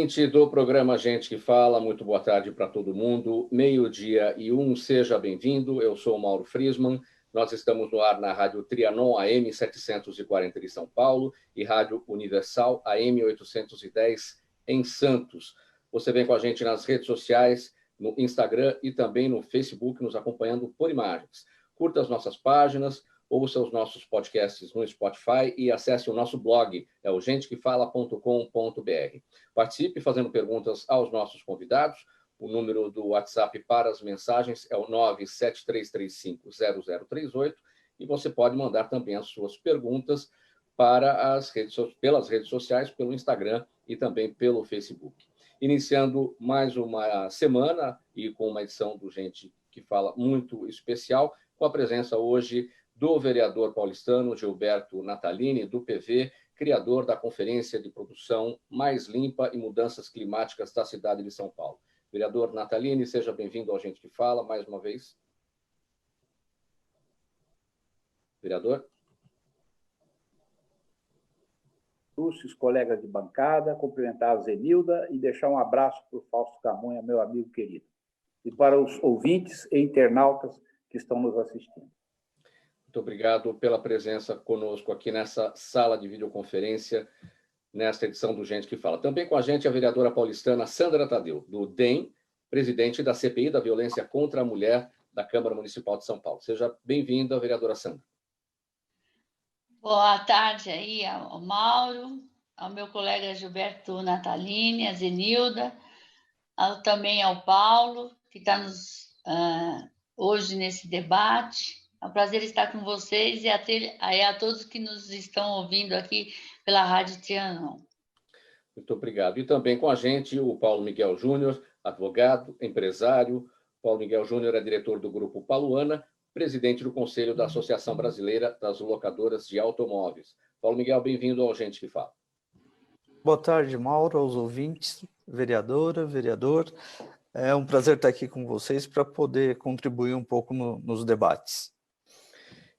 ouvinte do programa Gente que Fala, muito boa tarde para todo mundo. 12:01, seja bem-vindo. Eu sou o Mauro Friesman. Nós estamos no ar na Rádio Trianon AM 740 de São Paulo e Rádio Universal AM 810 em Santos. Você vem com a gente nas redes sociais, no Instagram e também no Facebook, nos acompanhando por imagens. Curta as nossas páginas, ouça os nossos podcasts no Spotify e acesse o nosso blog, é o gentequefala.com.br. Participe fazendo perguntas aos nossos convidados. O número do WhatsApp para as mensagens é o 973350038 e você pode mandar também as suas perguntas para pelas redes sociais, pelo Instagram e também pelo Facebook. Iniciando mais uma semana e com uma edição do Gente que Fala muito especial, com a presença hoje do vereador paulistano Gilberto Natalini, do PV, criador da Conferência de Produção Mais Limpa e Mudanças Climáticas da cidade de São Paulo. Vereador Natalini, seja bem-vindo ao Gente que Fala, mais uma vez. Vereador? Os colegas de bancada, cumprimentar a Zenilda e deixar um abraço para o Fausto Camunha, meu amigo querido. E para os ouvintes e internautas que estão nos assistindo. Muito obrigado pela presença conosco aqui nessa sala de videoconferência, nesta edição do Gente que Fala. Também com a gente a vereadora paulistana Sandra Tadeu, do DEM, presidente da CPI da Violência contra a Mulher da Câmara Municipal de São Paulo. Seja bem-vinda, vereadora Sandra. Boa tarde aí ao Mauro, ao meu colega Gilberto Natalini, a Zenilda, também ao Paulo, que está hoje nesse debate. É um prazer estar com vocês e a todos que nos estão ouvindo aqui pela Rádio Trianon. Muito obrigado. E também com a gente o Paulo Miguel Júnior, advogado, empresário. Paulo Miguel Júnior é diretor do Grupo Paluana, presidente do Conselho da Associação Brasileira das Locadoras de Automóveis. Paulo Miguel, bem-vindo ao Gente que Fala. Boa tarde, Mauro, aos ouvintes, vereadora, vereador. É um prazer estar aqui com vocês para poder contribuir um pouco nos debates.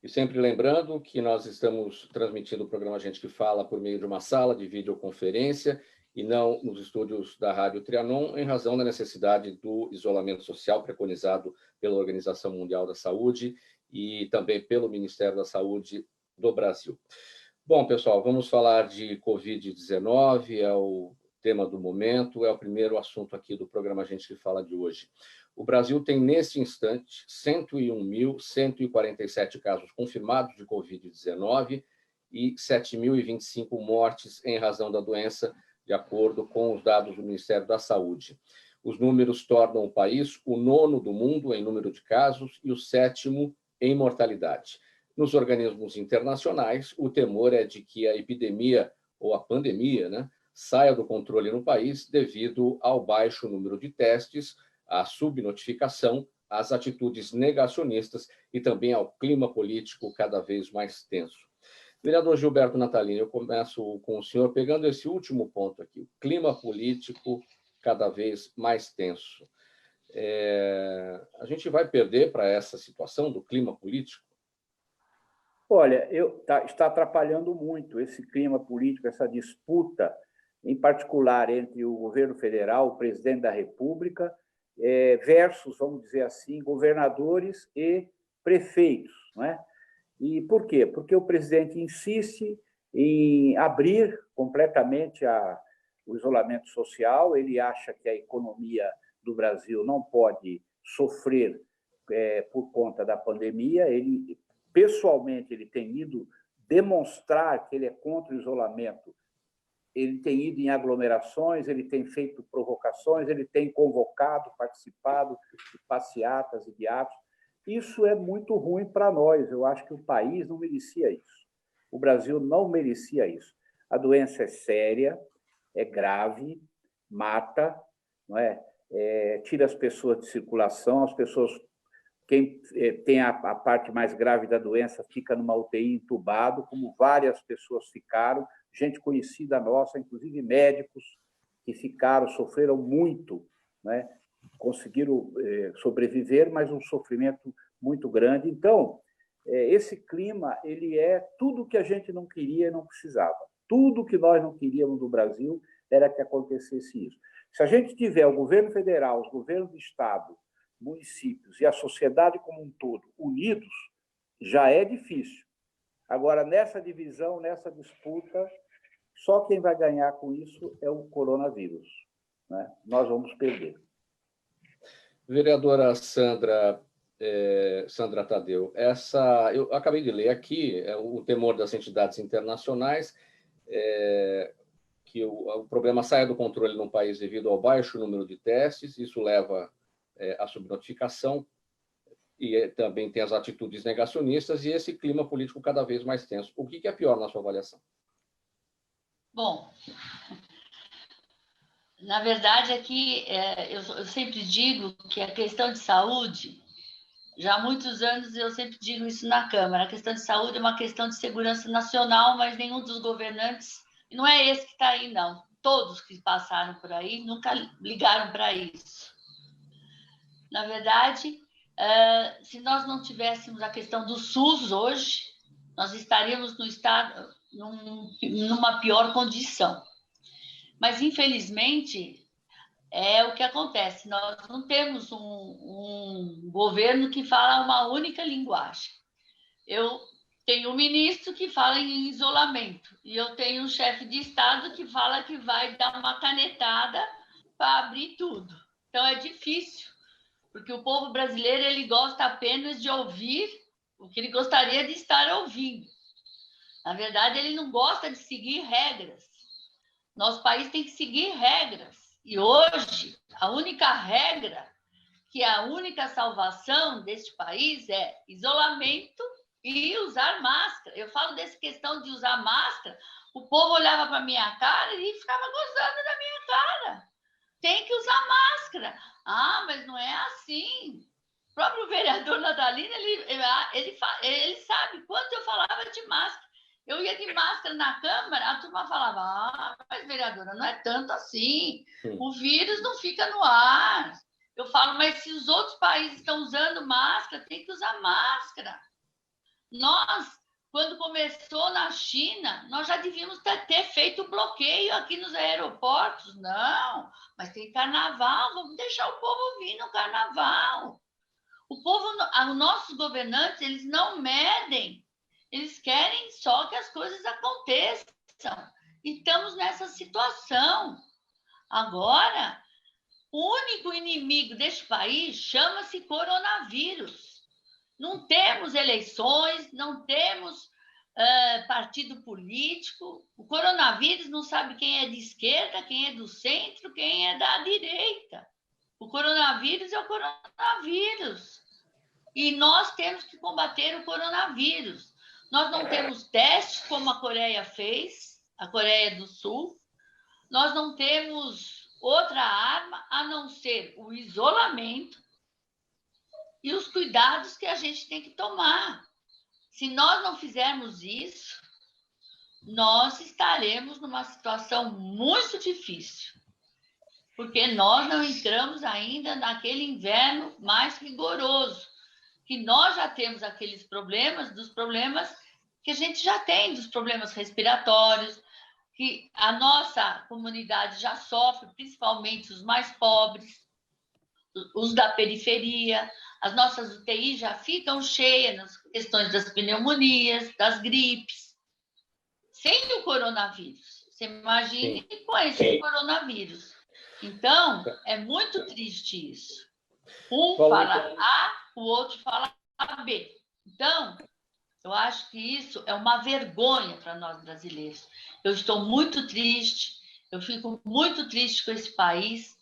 E sempre lembrando que nós estamos transmitindo o programa Gente que Fala por meio de uma sala de videoconferência e não nos estúdios da Rádio Trianon, em razão da necessidade do isolamento social preconizado pela Organização Mundial da Saúde e também pelo Ministério da Saúde do Brasil. Bom, pessoal, vamos falar de Covid-19, é o tema do momento, é o primeiro assunto aqui do programa Gente que Fala de hoje. O Brasil tem, neste instante, 101.147 casos confirmados de Covid-19 e 7.025 mortes em razão da doença, de acordo com os dados do Ministério da Saúde. Os números tornam o país o 9º do mundo em número de casos e o 7º em mortalidade. Nos organismos internacionais, o temor é de que a epidemia, ou a pandemia, saia do controle no país devido ao baixo número de testes, à subnotificação, às atitudes negacionistas e também ao clima político cada vez mais tenso. Vereador Gilberto Natalini, eu começo com o senhor, pegando esse último ponto aqui, o clima político cada vez mais tenso. A gente vai perder para essa situação do clima político? Olha, está atrapalhando muito esse clima político, essa disputa, em particular entre o governo federal, o presidente da República, versus, vamos dizer assim, governadores e prefeitos, não é? E por quê? Porque o presidente insiste em abrir completamente o isolamento social, ele acha que a economia do Brasil não pode sofrer por conta da pandemia, pessoalmente, ele tem ido demonstrar que ele é contra o isolamento, ele tem ido em aglomerações, ele tem feito provocações, ele tem convocado, participado de passeatas e de atos. Isso é muito ruim para nós. Eu acho que o país não merecia isso. O Brasil não merecia isso. A doença é séria, é grave, mata, não é? Tira as pessoas de circulação, as pessoas... Quem tem a parte mais grave da doença fica numa UTI entubado, como várias pessoas ficaram, gente conhecida nossa, inclusive médicos que sofreram muito, né? Conseguiram sobreviver, mas um sofrimento muito grande. Então, esse clima, ele é tudo que a gente não queria e não precisava. Tudo que nós não queríamos do Brasil era que acontecesse isso. Se a gente tiver o governo federal, os governos de estado, municípios e a sociedade como um todo unidos, já é difícil. Agora, nessa divisão, nessa disputa, só quem vai ganhar com isso é o coronavírus, né? Nós vamos perder. Vereadora Sandra Tadeu, eu acabei de ler aqui o temor das entidades internacionais, que o problema saia do controle no país devido ao baixo número de testes, isso leva à subnotificação, e também tem as atitudes negacionistas e esse clima político cada vez mais tenso. O que é pior na sua avaliação? Bom, na verdade, aqui eu sempre digo que a questão de saúde, já há muitos anos eu sempre digo isso na Câmara, a questão de saúde é uma questão de segurança nacional, mas nenhum dos governantes, e não é esse que está aí, não, todos que passaram por aí nunca ligaram para isso. Na verdade, se nós não tivéssemos a questão do SUS hoje, nós estaríamos numa pior condição. Mas, infelizmente, é o que acontece. Nós não temos um governo que fala uma única linguagem. Eu tenho um ministro que fala em isolamento e eu tenho um chefe de Estado que fala que vai dar uma canetada para abrir tudo. Então, é difícil, porque o povo brasileiro ele gosta apenas de ouvir o que ele gostaria de estar ouvindo. Na verdade, ele não gosta de seguir regras. Nosso país tem que seguir regras. E hoje, a única regra, que é a única salvação deste país, é isolamento e usar máscara. Eu falo dessa questão de usar máscara, o povo olhava para a minha cara e ficava gozando da minha cara. Tem que usar máscara. Ah, mas não é assim. O próprio vereador Natalino, ele sabe quanto eu falava de máscara. Eu ia de máscara na Câmara, a turma falava, mas vereadora, não é tanto assim. O vírus não fica no ar. Eu falo, mas se os outros países estão usando máscara, tem que usar máscara. Nós, quando começou na China, nós já devíamos ter feito bloqueio aqui nos aeroportos. Não, mas tem carnaval, vamos deixar o povo vir no carnaval. Os nossos governantes, eles não medem. Eles querem só que as coisas aconteçam. E estamos nessa situação. Agora, o único inimigo deste país chama-se coronavírus. Não temos eleições, não temos partido político. O coronavírus não sabe quem é de esquerda, quem é do centro, quem é da direita. O coronavírus é o coronavírus. E nós temos que combater o coronavírus. Nós não temos testes como a Coreia fez, a Coreia do Sul. Nós não temos outra arma a não ser o isolamento e os cuidados que a gente tem que tomar. Se nós não fizermos isso, nós estaremos numa situação muito difícil, porque nós não entramos ainda naquele inverno mais rigoroso, que nós já temos aqueles problemas, dos problemas que a gente já tem, dos problemas respiratórios, que a nossa comunidade já sofre, principalmente os mais pobres, os da periferia, as nossas UTIs já ficam cheias nas questões das pneumonias, das gripes, sem o coronavírus. Você imagine com esse coronavírus. Então, é muito triste isso. Um fala A, o outro fala B. Então, eu acho que isso é uma vergonha para nós brasileiros. Eu estou muito triste, eu fico muito triste com esse país,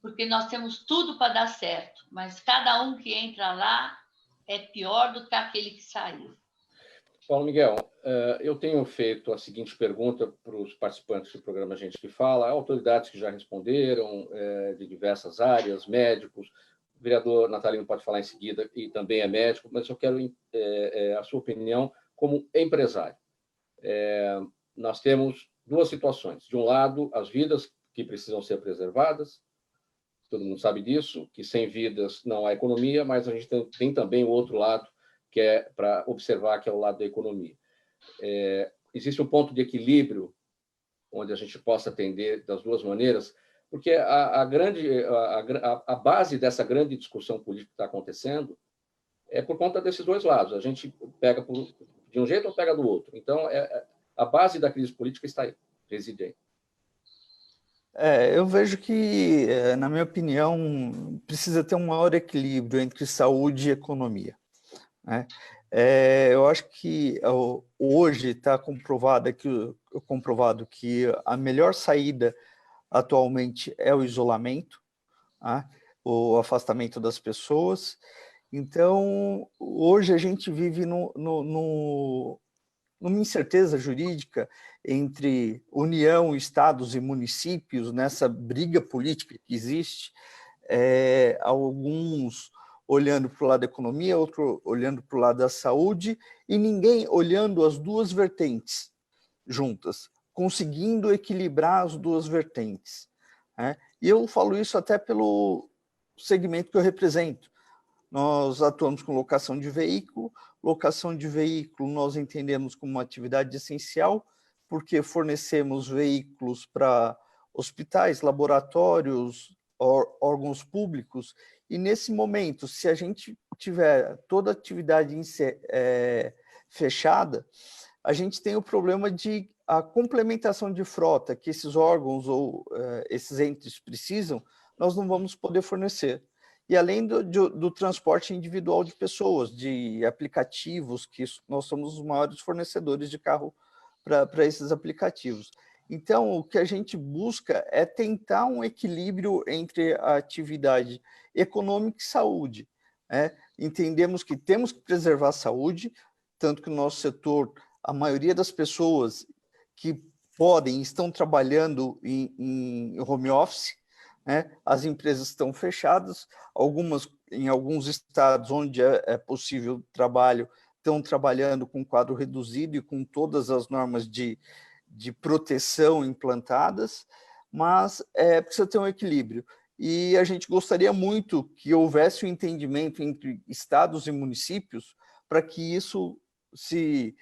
porque nós temos tudo para dar certo, mas cada um que entra lá é pior do que aquele que saiu. Paulo Miguel, eu tenho feito a seguinte pergunta para os participantes do programa Gente que Fala, autoridades que já responderam, de diversas áreas, médicos, o vereador Natalino pode falar em seguida, e também é médico, mas eu quero a sua opinião como empresário. Nós temos duas situações. De um lado, as vidas que precisam ser preservadas, todo mundo sabe disso, que sem vidas não há economia, mas a gente tem também o outro lado, que é para observar, que é o lado da economia. Existe um ponto de equilíbrio onde a gente possa atender das duas maneiras, porque a base dessa grande discussão política que está acontecendo é por conta desses dois lados. A gente pega de um jeito ou pega do outro. Então, a base da crise política está aí, reside aí. Eu vejo que, na minha opinião, precisa ter um maior equilíbrio entre saúde e economia, né? Eu acho que hoje está comprovado que a melhor saída atualmente é o isolamento, tá? O afastamento das pessoas. Então, hoje a gente vive numa incerteza jurídica entre União, estados e municípios, nessa briga política que existe, alguns olhando para o lado da economia, outro olhando para o lado da saúde, e ninguém olhando as duas vertentes juntas, conseguindo equilibrar as duas vertentes, né? E eu falo isso até pelo segmento que eu represento. Nós atuamos com locação de veículo. Locação de veículo nós entendemos como uma atividade essencial, porque fornecemos veículos para hospitais, laboratórios, órgãos públicos, e nesse momento, se a gente tiver toda a atividade fechada, a gente tem o problema de a complementação de frota que esses órgãos ou esses entes precisam, nós não vamos poder fornecer. E além do transporte individual de pessoas, de aplicativos, que nós somos os maiores fornecedores de carro para esses aplicativos. Então, o que a gente busca é tentar um equilíbrio entre a atividade econômica e saúde, né? Entendemos que temos que preservar a saúde, tanto que o nosso setor, a maioria das pessoas que podem, estão trabalhando em home office, né? As empresas estão fechadas, em alguns estados onde é possível trabalho, estão trabalhando com quadro reduzido e com todas as normas de proteção implantadas, mas precisa ter um equilíbrio. E a gente gostaria muito que houvesse um entendimento entre estados e municípios para que isso se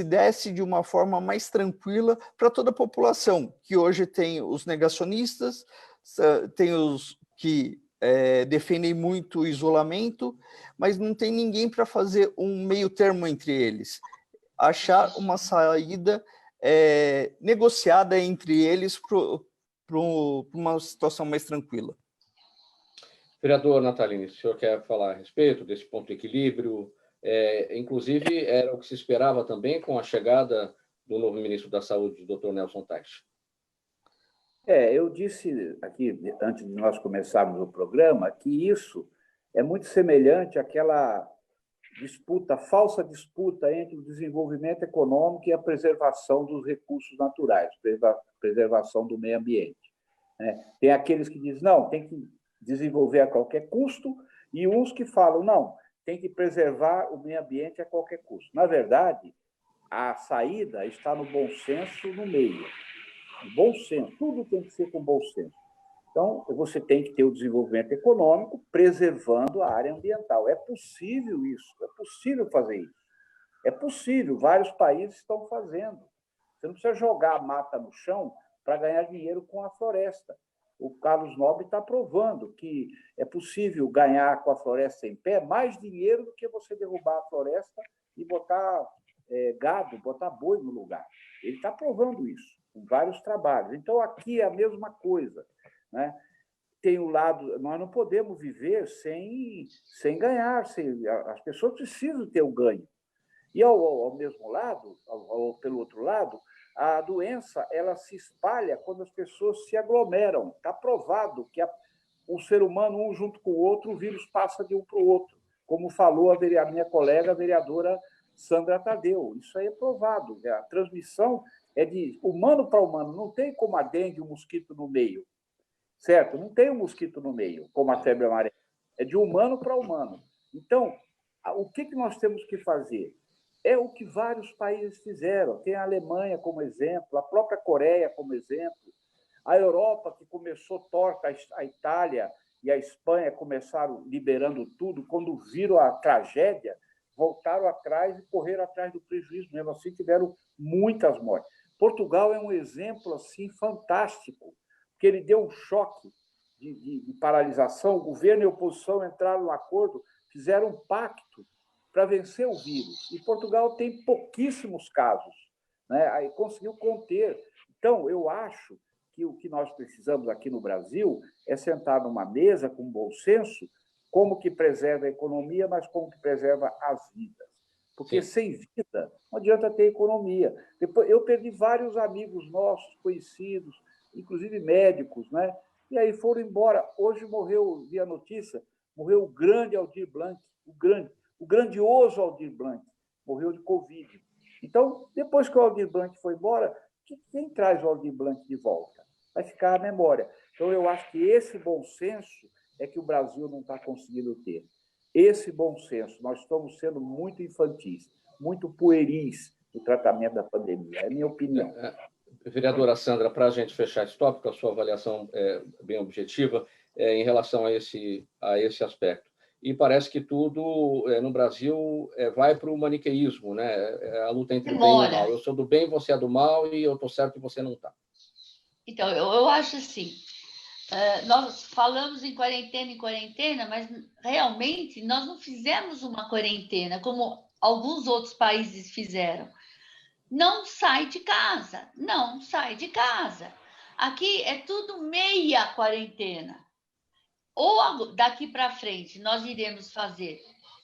desse de uma forma mais tranquila para toda a população, que hoje tem os negacionistas, tem os que defendem muito o isolamento, mas não tem ninguém para fazer um meio termo entre eles. Achar uma saída negociada entre eles para uma situação mais tranquila. Vereador Natalini, o senhor quer falar a respeito desse ponto de equilíbrio? Inclusive, era o que se esperava também com a chegada do novo ministro da Saúde, o Dr. Nelson Teich. Eu disse aqui, antes de nós começarmos o programa, que isso é muito semelhante àquela falsa disputa entre o desenvolvimento econômico e a preservação dos recursos naturais, preservação do meio ambiente, né? Tem aqueles que dizem, não, tem que desenvolver a qualquer custo, e uns que falam, não, tem que preservar o meio ambiente a qualquer custo. Na verdade, a saída está no bom senso no meio. Bom senso, tudo tem que ser com bom senso. Então, você tem que ter o desenvolvimento econômico preservando a área ambiental. É possível isso, é possível fazer isso. É possível, vários países estão fazendo. Você não precisa jogar a mata no chão para ganhar dinheiro com a floresta. O Carlos Nobre está provando que é possível ganhar com a floresta em pé mais dinheiro do que você derrubar a floresta e botar gado, botar boi no lugar. Ele está provando isso com vários trabalhos. Então, aqui é a mesma coisa, né? Tem o lado... Nós não podemos viver sem ganhar. As pessoas precisam ter o ganho. E, ao mesmo lado, pelo outro lado, a doença ela se espalha quando as pessoas se aglomeram. Está provado que o ser humano, um junto com o outro, o vírus passa de um para o outro, como falou a minha colega, a vereadora Sandra Tadeu. Isso aí é provado. A transmissão é de humano para humano. Não tem como a dengue, o mosquito no meio. Certo? Não tem um mosquito no meio, como a febre amarela. É de humano para humano. Então, o que nós temos que fazer? É o que vários países fizeram. Tem a Alemanha como exemplo, a própria Coreia como exemplo, a Europa, que começou torta, a Itália e a Espanha começaram liberando tudo. Quando viram a tragédia, voltaram atrás e correram atrás do prejuízo. Mesmo assim, tiveram muitas mortes. Portugal é um exemplo assim fantástico, porque ele deu um choque de paralisação, o governo e a oposição entraram no acordo, fizeram um pacto para vencer o vírus. E Portugal tem pouquíssimos casos, né? Aí conseguiu conter. Então, eu acho que o que nós precisamos aqui no Brasil é sentar numa mesa com bom senso, como que preserva a economia, mas como que preserva as vidas. Porque sem vida não adianta ter economia. Depois, eu perdi vários amigos nossos, conhecidos, inclusive médicos, né? E aí foram embora. Hoje morreu, vi a notícia, morreu o grande Aldir Blanc, o grandioso Aldir Blanc, morreu de Covid. Então, depois que o Aldir Blanc foi embora, quem traz o Aldir Blanc de volta? Vai ficar a memória. Então, eu acho que esse bom senso é que o Brasil não está conseguindo ter. Esse bom senso. Nós estamos sendo muito infantis, muito pueris no tratamento da pandemia. É a minha opinião. Vereadora Sandra, para a gente fechar esse tópico, a sua avaliação é bem objetiva em relação a esse aspecto. E parece que tudo no Brasil vai para o maniqueísmo, né? A luta entre o bem e o mal. Eu sou do bem, você é do mal, e eu estou certo e você não está. Então, eu acho assim, nós falamos em quarentena, mas realmente nós não fizemos uma quarentena como alguns outros países fizeram. Não sai de casa, não sai de casa. Aqui é tudo meia quarentena. Ou daqui para frente nós iremos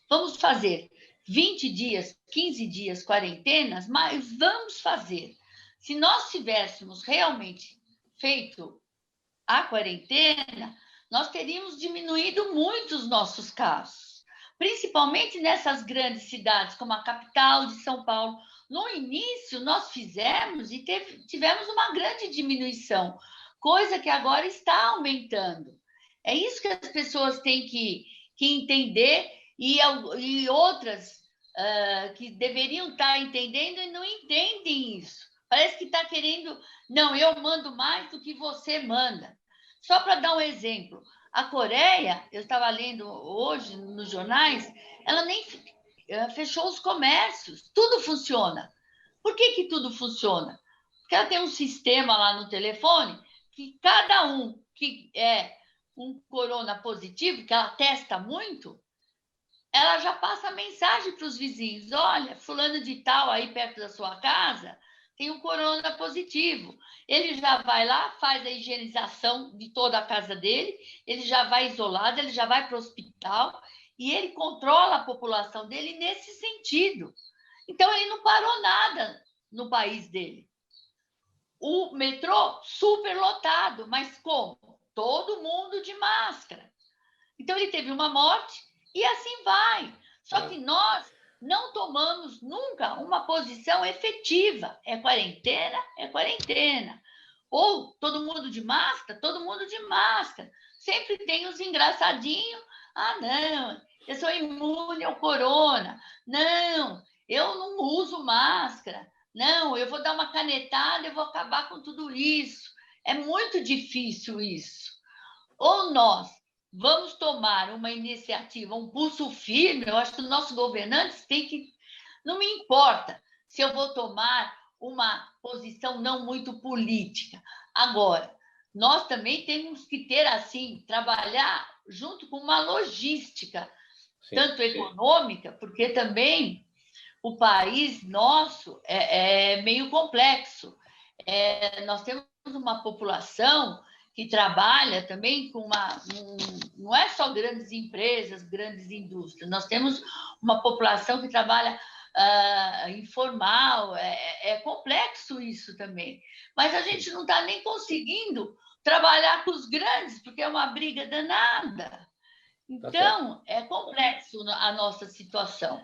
vamos fazer 20 dias, 15 dias quarentenas, mas vamos fazer. Se nós tivéssemos realmente feito a quarentena, nós teríamos diminuído muito os nossos casos, principalmente nessas grandes cidades, como a capital de São Paulo. No início, nós fizemos e tivemos uma grande diminuição, coisa que agora está aumentando. É isso que as pessoas têm que entender e outras que deveriam estar entendendo e não entendem isso. Parece que está querendo, não, eu mando mais do que você manda. Só para dar um exemplo, a Coreia, eu estava lendo hoje nos jornais, ela nem fechou os comércios, tudo funciona. Por que tudo funciona? Porque ela tem um sistema lá no telefone que cada um que é um corona positivo, que ela testa muito, ela já passa mensagem para os vizinhos: olha, fulano de tal aí perto da sua casa tem um corona positivo. Ele já vai lá, faz a higienização de toda a casa dele, ele já vai isolado, ele já vai para o hospital e ele controla a população dele nesse sentido. Então, ele não parou nada no país dele. O metrô super lotado, mas como? Todo mundo de máscara. Então, ele teve uma morte e assim vai. Só que nós não tomamos nunca uma posição efetiva. É quarentena, é quarentena. Ou todo mundo de máscara, todo mundo de máscara. Sempre tem os engraçadinhos. Ah, não, eu sou imune ao corona. Não, eu não uso máscara. Não, eu vou dar uma canetada, eu vou acabar com tudo isso. É muito difícil isso. Ou nós vamos tomar uma iniciativa, um pulso firme. Eu acho que os nossos governantes têm que... Não me importa se eu vou tomar uma posição não muito política. Agora, nós também temos que ter, assim, trabalhar junto com uma logística, tanto econômica, porque também o país nosso é meio complexo. Nós temos uma população que trabalha também com não é só grandes empresas, grandes indústrias. Nós temos uma população que trabalha informal. É complexo isso também. Mas a gente não está nem conseguindo trabalhar com os grandes, porque é uma briga danada. Então, é complexo a nossa situação.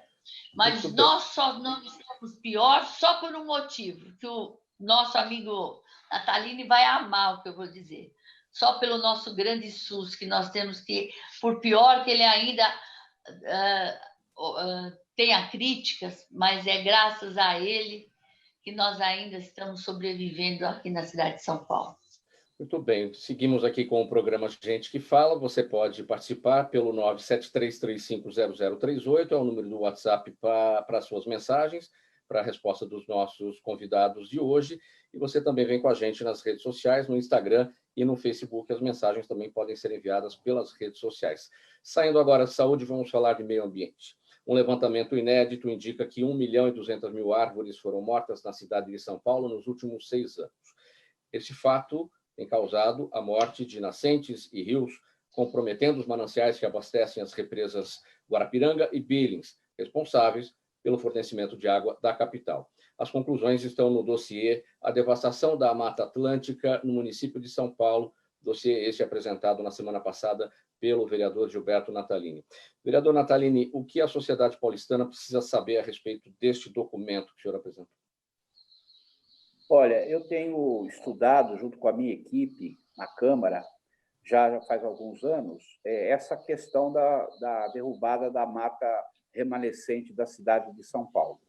Mas nós só não estamos pior só por um motivo, que o nosso amigo Natalini vai amar o que eu vou dizer. Só pelo nosso grande SUS, que nós temos que, por pior que ele ainda tenha críticas, mas é graças a ele que nós ainda estamos sobrevivendo aqui na cidade de São Paulo. Muito bem, seguimos aqui com o programa Gente que Fala. Você pode participar pelo 973350038, é o número do WhatsApp para suas mensagens. para a resposta dos nossos convidados de hoje. E você também vem com a gente nas redes sociais, no Instagram e no Facebook. As mensagens também podem ser enviadas pelas redes sociais. Saindo agora de saúde, vamos falar de meio ambiente. Um levantamento inédito indica que 1.200.000 árvores foram mortas na cidade de São Paulo nos últimos 6 anos. Este fato tem causado a morte de nascentes e rios, comprometendo os mananciais que abastecem as represas Guarapiranga e Billings, responsáveis pelo fornecimento de água da capital. As conclusões estão no dossiê A Devastação da Mata Atlântica no município de São Paulo, dossiê este apresentado na semana passada pelo vereador Gilberto Natalini. Vereador Natalini, o que a sociedade paulistana precisa saber a respeito deste documento que o senhor apresentou? Olha, eu tenho estudado, junto com a minha equipe na Câmara, já faz alguns anos, essa questão da derrubada da mata remanescente da cidade de São Paulo.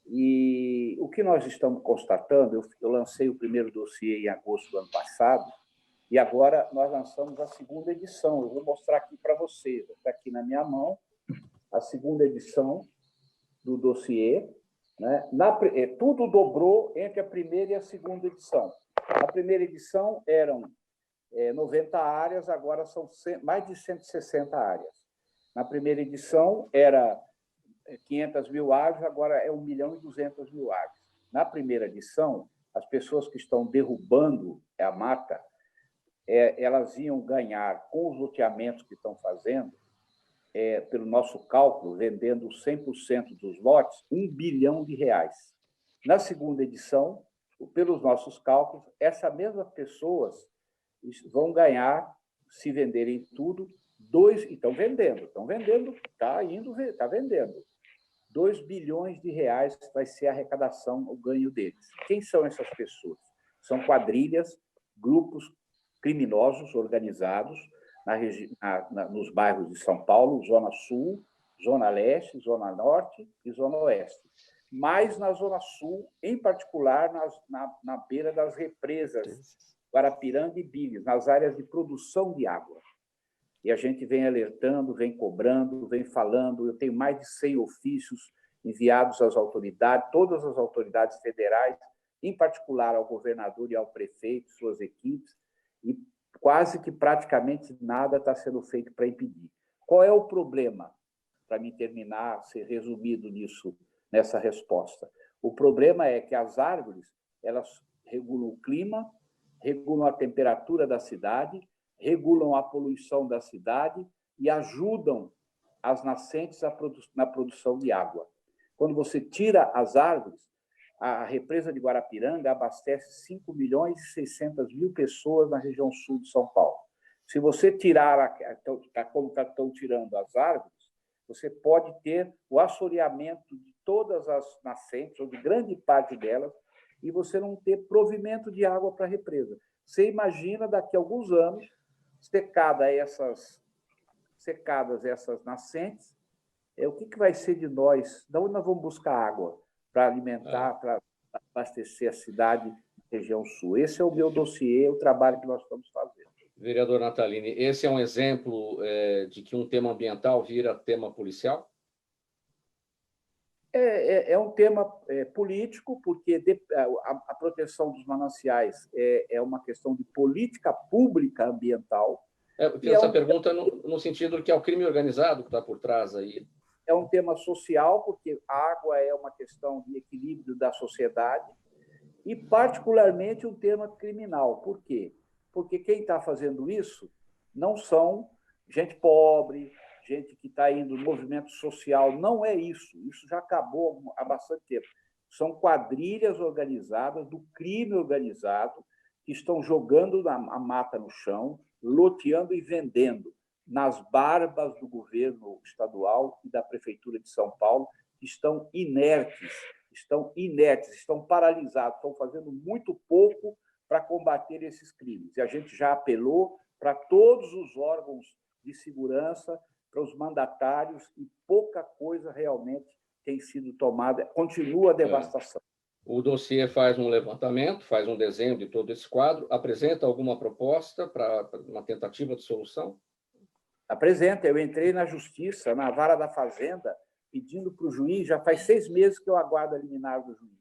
E o que nós estamos constatando, eu lancei o primeiro dossiê em agosto do ano passado, e agora nós lançamos a segunda edição. Eu vou mostrar aqui para você, está aqui na minha mão, a segunda edição do dossiê. Né? Tudo dobrou entre a primeira e a segunda edição. Na primeira edição eram 90 áreas, agora são mais de 160 áreas. Na primeira edição era 500.000 árvores, agora é 1.200.000 árvores. Na primeira edição, as pessoas que estão derrubando a mata, elas iam ganhar, com os loteamentos que estão fazendo, pelo nosso cálculo, vendendo 100% dos lotes, R$1 bilhão. Na segunda edição, pelos nossos cálculos, essas mesmas pessoas vão ganhar, se venderem tudo, estão vendendo, está vendendo. R$2 bilhões vai ser a arrecadação, o ganho deles. Quem são essas pessoas? São quadrilhas, grupos criminosos organizados nos bairros de São Paulo, Zona Sul, Zona Leste, Zona Norte e Zona Oeste. Mas na Zona Sul, em particular, na beira das represas Guarapiranga e Billings, nas áreas de produção de água. E a gente vem alertando, vem cobrando, vem falando. Eu tenho mais de 100 ofícios enviados às autoridades, todas as autoridades federais, em particular ao governador e ao prefeito, suas equipes, e quase que praticamente nada está sendo feito para impedir. Qual é o problema? Para me terminar, ser resumido nessa resposta. O problema é que as árvores, elas regulam o clima, regulam a temperatura da cidade, regulam a poluição da cidade e ajudam as nascentes na produção de água. Quando você tira as árvores, a represa de Guarapiranga abastece 5.600.000 pessoas na região sul de São Paulo. Se você tirar, como estão tirando as árvores, você pode ter o assoreamento de todas as nascentes, ou de grande parte delas, e você não ter provimento de água para a represa. Você imagina, daqui a alguns anos, secadas essas nascentes, o que vai ser de nós? De onde nós vamos buscar água para alimentar, para abastecer a cidade, região sul? Esse é o meu dossiê, o trabalho que nós estamos fazendo. Vereador Natalini, esse é um exemplo de que um tema ambiental vira tema policial? É um tema político, porque a proteção dos mananciais é uma questão de política pública ambiental. Eu fiz essa pergunta no sentido que é o crime organizado que está por trás aí. É um tema social, porque a água é uma questão de equilíbrio da sociedade, e, particularmente, um tema criminal. Por quê? Porque quem está fazendo isso não são gente pobre, gente que está indo no movimento social. Não é isso. Isso já acabou há bastante tempo. São quadrilhas organizadas do crime organizado que estão jogando a mata no chão, loteando e vendendo nas barbas do governo estadual e da Prefeitura de São Paulo, que estão inertes, estão paralisados, estão fazendo muito pouco para combater esses crimes. E a gente já apelou para todos os órgãos de segurança, para os mandatários, e pouca coisa realmente tem sido tomada. Continua a devastação. O dossiê faz um levantamento, faz um desenho de todo esse quadro, apresenta alguma proposta para uma tentativa de solução? Apresenta. Eu entrei na Justiça, na Vara da Fazenda, pedindo para o juiz, já faz 6 meses que eu aguardo a liminar do juiz,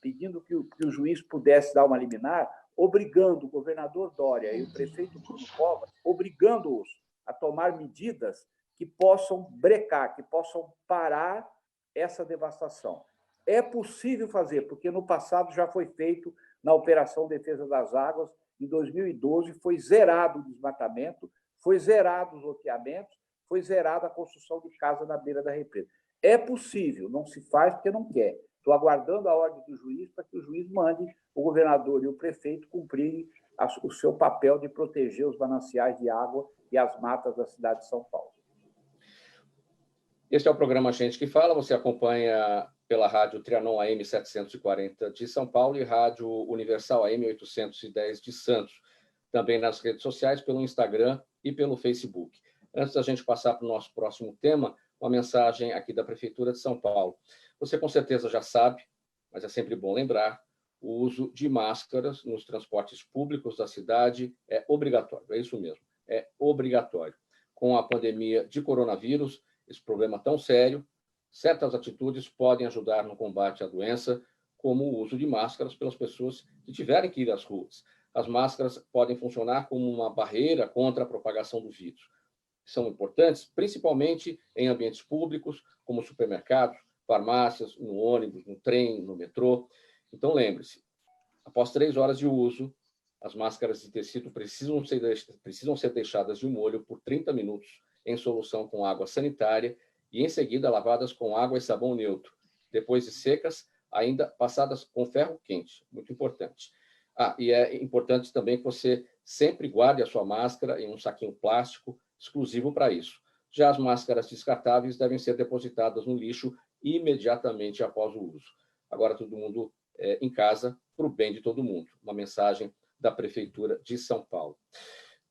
pedindo que o juiz pudesse dar uma liminar, obrigando o governador Dória e o prefeito Bruno Covas, obrigando-os a tomar medidas que possam brecar, que possam parar essa devastação. É possível fazer, porque no passado já foi feito na Operação Defesa das Águas, em 2012 foi zerado o desmatamento, foi zerado os loteamentos, foi zerada a construção de casa na beira da represa. É possível, não se faz porque não quer. Estou aguardando a ordem do juiz para que o juiz mande o governador e o prefeito cumprirem o seu papel de proteger os mananciais de água e as matas da cidade de São Paulo. Este é o programa Gente que Fala. Você acompanha pela rádio Trianon AM 740 de São Paulo e rádio Universal AM 810 de Santos. Também nas redes sociais, pelo Instagram e pelo Facebook. Antes da gente passar para o nosso próximo tema, uma mensagem aqui da Prefeitura de São Paulo. Você com certeza já sabe, mas é sempre bom lembrar, o uso de máscaras nos transportes públicos da cidade é obrigatório. É isso mesmo, é obrigatório. Com a pandemia de coronavírus, esse problema tão sério, certas atitudes podem ajudar no combate à doença, como o uso de máscaras pelas pessoas que tiverem que ir às ruas. As máscaras podem funcionar como uma barreira contra a propagação do vírus. São importantes, principalmente em ambientes públicos, como supermercados, farmácias, no ônibus, no trem, no metrô. Então, lembre-se, após 3 horas de uso, as máscaras de tecido precisam ser deixadas de molho por 30 minutos em solução com água sanitária e, em seguida, lavadas com água e sabão neutro. Depois de secas, ainda passadas com ferro quente. Muito importante. E é importante também que você sempre guarde a sua máscara em um saquinho plástico exclusivo para isso. Já as máscaras descartáveis devem ser depositadas no lixo imediatamente após o uso. Agora, todo mundo em casa, para o bem de todo mundo. Uma mensagem da Prefeitura de São Paulo.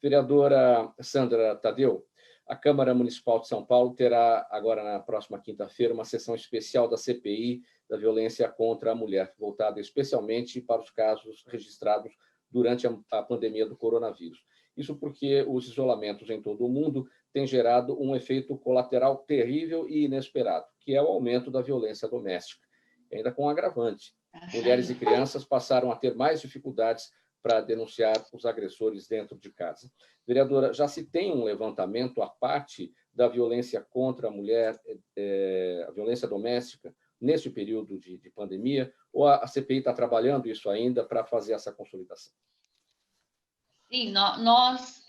Vereadora Sandra Tadeu, a Câmara Municipal de São Paulo terá agora, na próxima quinta-feira, uma sessão especial da CPI da violência contra a mulher, voltada especialmente para os casos registrados durante a pandemia do coronavírus. Isso porque os isolamentos em todo o mundo têm gerado um efeito colateral terrível e inesperado, que é o aumento da violência doméstica, ainda com agravante. Mulheres e crianças passaram a ter mais dificuldades para denunciar os agressores dentro de casa. Vereadora, já se tem um levantamento à parte da violência contra a mulher, a violência doméstica, neste período de pandemia, ou a CPI está trabalhando isso ainda para fazer essa consolidação? Sim, nós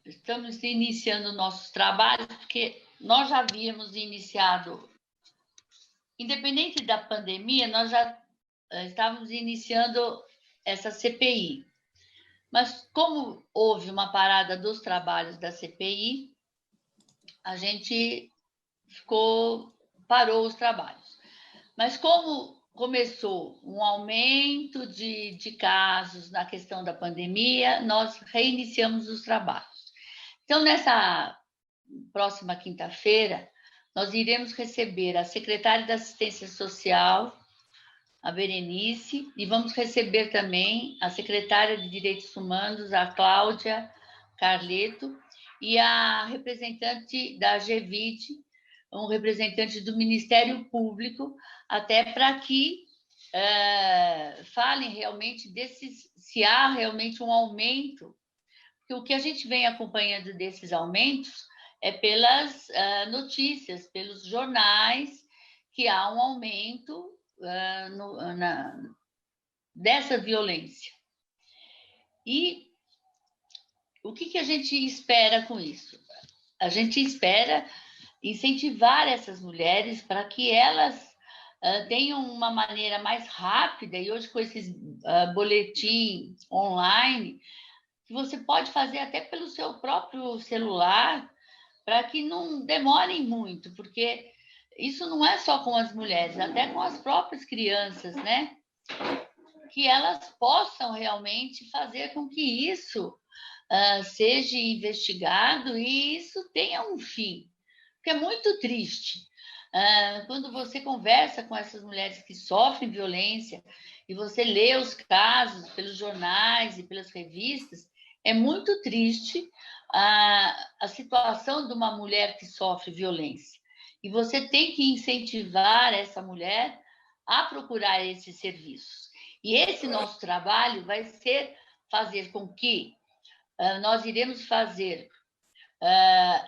estamos iniciando nossos trabalhos, porque nós já havíamos iniciado, independente da pandemia, nós já estávamos iniciando essa CPI. Mas como houve uma parada dos trabalhos da CPI, a gente parou os trabalhos. Mas como começou um aumento de casos na questão da pandemia, nós reiniciamos os trabalhos. Então, nessa próxima quinta-feira, nós iremos receber a secretária da Assistência Social, a Berenice, e vamos receber também a secretária de Direitos Humanos, a Cláudia Carleto, e a representante da GEVID, um representante do Ministério Público, até para que falem realmente se há realmente um aumento, porque o que a gente vem acompanhando desses aumentos é pelas notícias, pelos jornais, que há um aumento dessa violência. E o que a gente espera com isso? A gente espera incentivar essas mulheres para que elas tenham uma maneira mais rápida, e hoje com esses boletins online, que você pode fazer até pelo seu próprio celular, para que não demorem muito, porque isso não é só com as mulheres, até com as próprias crianças, né? Que elas possam realmente fazer com que isso seja investigado e isso tenha um fim. Porque é muito triste. Quando você conversa com essas mulheres que sofrem violência e você lê os casos pelos jornais e pelas revistas, é muito triste a situação de uma mulher que sofre violência. E você tem que incentivar essa mulher a procurar esses serviços. E esse nosso trabalho vai ser fazer com que nós iremos fazer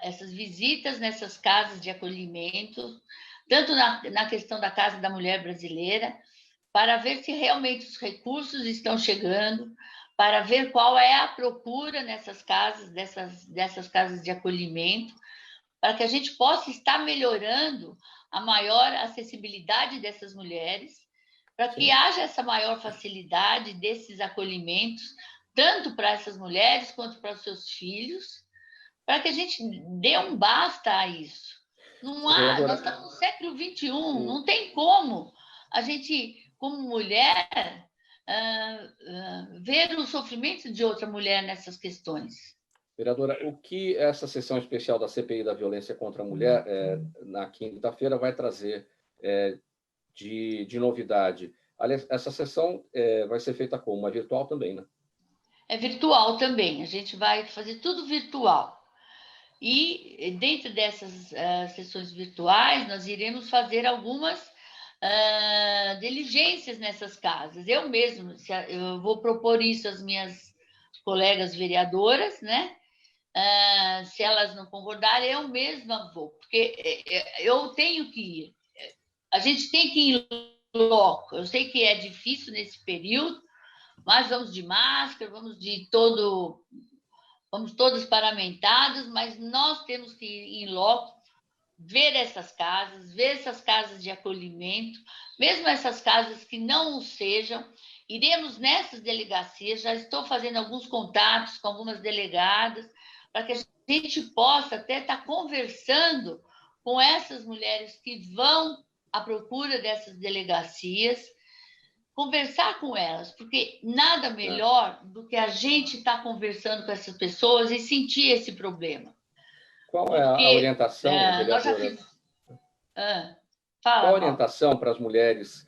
essas visitas nessas casas de acolhimento, tanto na questão da Casa da Mulher Brasileira, para ver se realmente os recursos estão chegando, para ver qual é a procura nessas casas, dessas casas de acolhimento, para que a gente possa estar melhorando a maior acessibilidade dessas mulheres, para que haja essa maior facilidade desses acolhimentos, tanto para essas mulheres quanto para os seus filhos, para que a gente dê um basta a isso. Nós estamos no século XXI, não tem como a gente, como mulher, ver o sofrimento de outra mulher nessas questões. Vereadora, o que essa sessão especial da CPI da violência contra a mulher, na quinta-feira, vai trazer de novidade? Aliás, essa sessão vai ser feita como? É virtual também, né? É virtual também, a gente vai fazer tudo virtual. E dentro dessas sessões virtuais, nós iremos fazer algumas diligências nessas casas. Eu mesmo, eu vou propor isso às minhas colegas vereadoras, né? Se elas não concordarem, eu mesma vou, porque eu tenho que ir. A gente tem que ir logo. Eu sei que é difícil nesse período, mas vamos de máscara, vamos todos paramentados, mas nós temos que ir em loco, ver essas casas de acolhimento, mesmo essas casas que não o sejam. Iremos nessas delegacias, já estou fazendo alguns contatos com algumas delegadas, para que a gente possa até estar conversando com essas mulheres que vão à procura dessas delegacias, conversar com elas, porque nada melhor do que a gente estar conversando com essas pessoas e sentir esse problema. Qual é a orientação, vereadora? Qual a orientação para as mulheres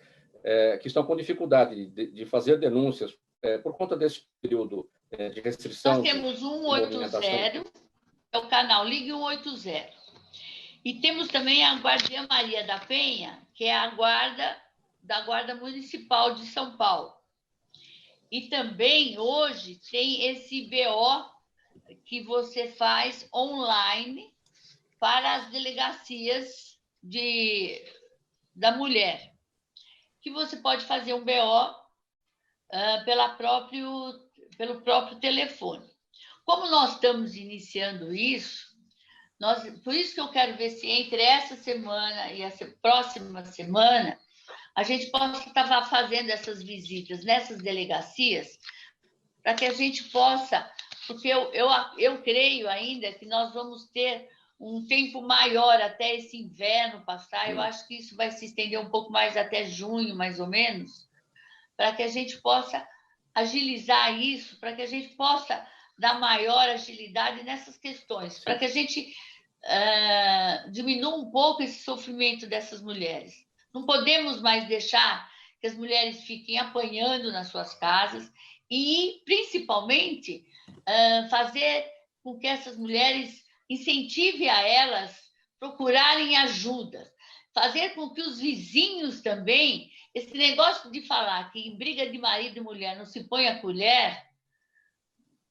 que estão com dificuldade de fazer denúncias por conta desse período de restrição? Nós temos 180, é o canal Ligue 180. E temos também a Guardiã Maria da Penha, que é a guarda da Guarda Municipal de São Paulo. E também, hoje, tem esse BO que você faz online para as delegacias da mulher, que você pode fazer um BO pelo próprio telefone. Como nós estamos iniciando isso, por isso que eu quero ver se entre essa semana e essa próxima semana a gente possa estar fazendo essas visitas nessas delegacias, para que a gente possa, porque eu creio ainda que nós vamos ter um tempo maior até esse inverno passar. Eu acho que isso vai se estender um pouco mais até junho, mais ou menos, para que a gente possa agilizar isso, para que a gente possa dar maior agilidade nessas questões, para que a gente diminua um pouco esse sofrimento dessas mulheres. Não podemos mais deixar que as mulheres fiquem apanhando nas suas casas e, principalmente, fazer com que essas mulheres incentive a elas procurarem ajuda, fazer com que os vizinhos também, esse negócio de falar que em briga de marido e mulher não se põe a colher,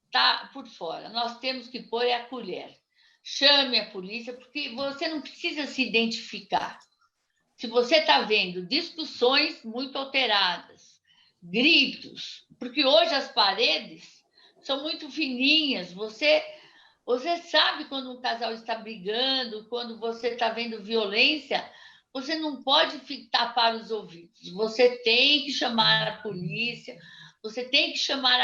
está por fora. Nós temos que pôr a colher. Chame a polícia, porque você não precisa se identificar. Se você está vendo discussões muito alteradas, gritos, porque hoje as paredes são muito fininhas, você sabe quando um casal está brigando, quando você está vendo violência, você não pode tapar os ouvidos, você tem que chamar a polícia, você tem que chamar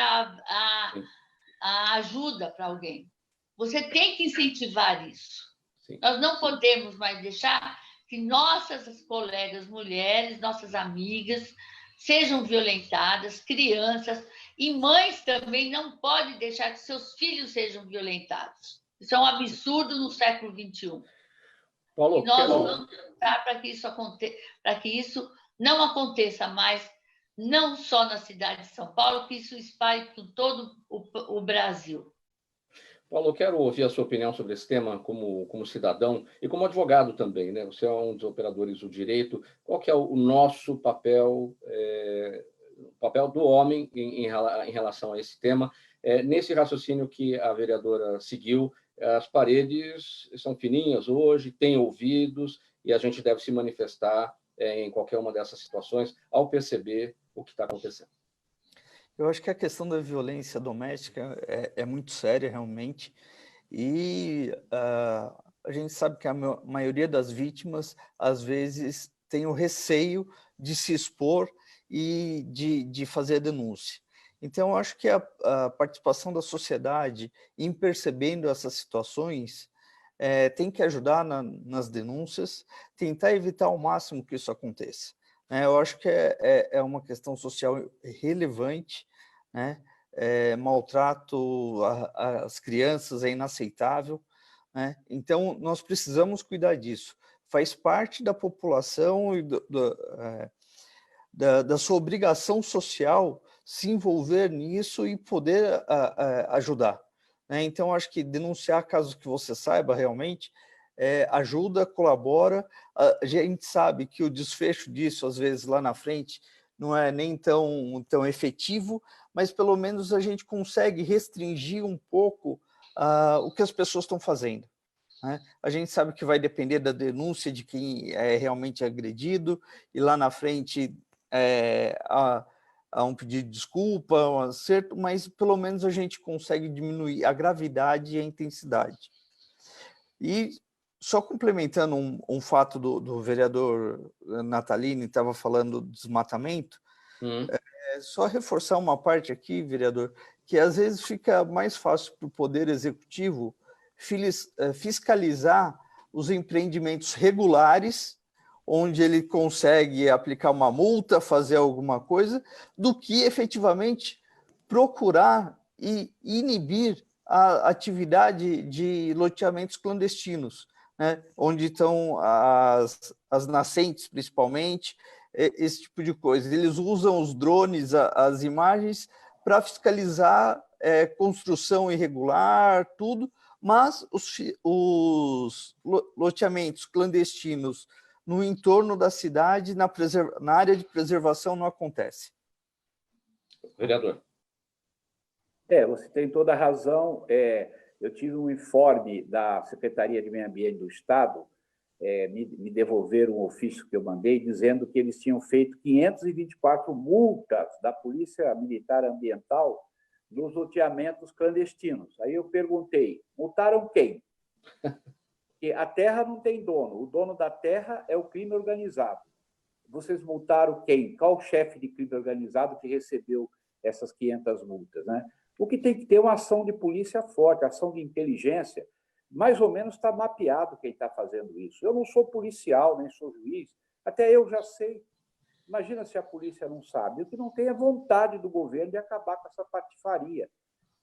a ajuda para alguém. Você tem que incentivar isso. Sim. Nós não podemos mais deixar que nossas colegas mulheres, nossas amigas, sejam violentadas, crianças, e mães também não podem deixar que seus filhos sejam violentados. Isso é um absurdo no século XXI. Paulo, e nós vamos lutar para que isso não aconteça mais, não só na cidade de São Paulo, que isso espalhe por todo o Brasil. Paulo, eu quero ouvir a sua opinião sobre esse tema como cidadão e como advogado também, né? Você é um dos operadores do direito. Qual que é o nosso papel, o papel do homem em relação a esse tema? Nesse raciocínio que a vereadora seguiu, as paredes são fininhas hoje, têm ouvidos, e a gente deve se manifestar em qualquer uma dessas situações ao perceber o que está acontecendo. Eu acho que a questão da violência doméstica é muito séria, realmente, e a gente sabe que a maioria das vítimas, às vezes, tem o receio de se expor e de fazer a denúncia. Então, eu acho que a participação da sociedade em percebendo essas situações tem que ajudar nas denúncias, tentar evitar ao máximo que isso aconteça. Eu acho que é uma questão social relevante, né? Maltrato às crianças é inaceitável, né? Então, nós precisamos cuidar disso. Faz parte da população e da sua obrigação social se envolver nisso e poder ajudar, né? Então, acho que denunciar casos que você saiba realmente ajuda, colabora. A gente sabe que o desfecho disso, às vezes, lá na frente, não é nem tão efetivo, mas pelo menos a gente consegue restringir um pouco o que as pessoas estão fazendo, né? A gente sabe que vai depender da denúncia de quem é realmente agredido, e lá na frente há um pedido de desculpa, um acerto, mas pelo menos a gente consegue diminuir a gravidade e a intensidade. E só complementando um fato do vereador Natalini, estava falando do desmatamento, só reforçar uma parte aqui, vereador, que às vezes fica mais fácil para o Poder Executivo fiscalizar os empreendimentos regulares, onde ele consegue aplicar uma multa, fazer alguma coisa, do que efetivamente procurar e inibir a atividade de loteamentos clandestinos, né? Onde estão as nascentes, principalmente, esse tipo de coisa. Eles usam os drones, as imagens, para fiscalizar construção irregular, tudo, mas os loteamentos clandestinos no entorno da cidade, na área de preservação, não acontece. Vereador. Você tem toda a razão. Eu tive um informe da Secretaria de Meio Ambiente do Estado, me devolveram um ofício que eu mandei, dizendo que eles tinham feito 524 multas da Polícia Militar Ambiental nos loteamentos clandestinos. Aí eu perguntei, multaram quem? Porque a terra não tem dono, o dono da terra é o crime organizado. Vocês multaram quem? Qual o chefe de crime organizado que recebeu essas 500 multas, né? O que tem que ter uma ação de polícia forte, ação de inteligência. Mais ou menos está mapeado quem está fazendo isso. Eu não sou policial, nem sou juiz, até eu já sei. Imagina se a polícia não sabe. O que não tem é vontade do governo de acabar com essa patifaria,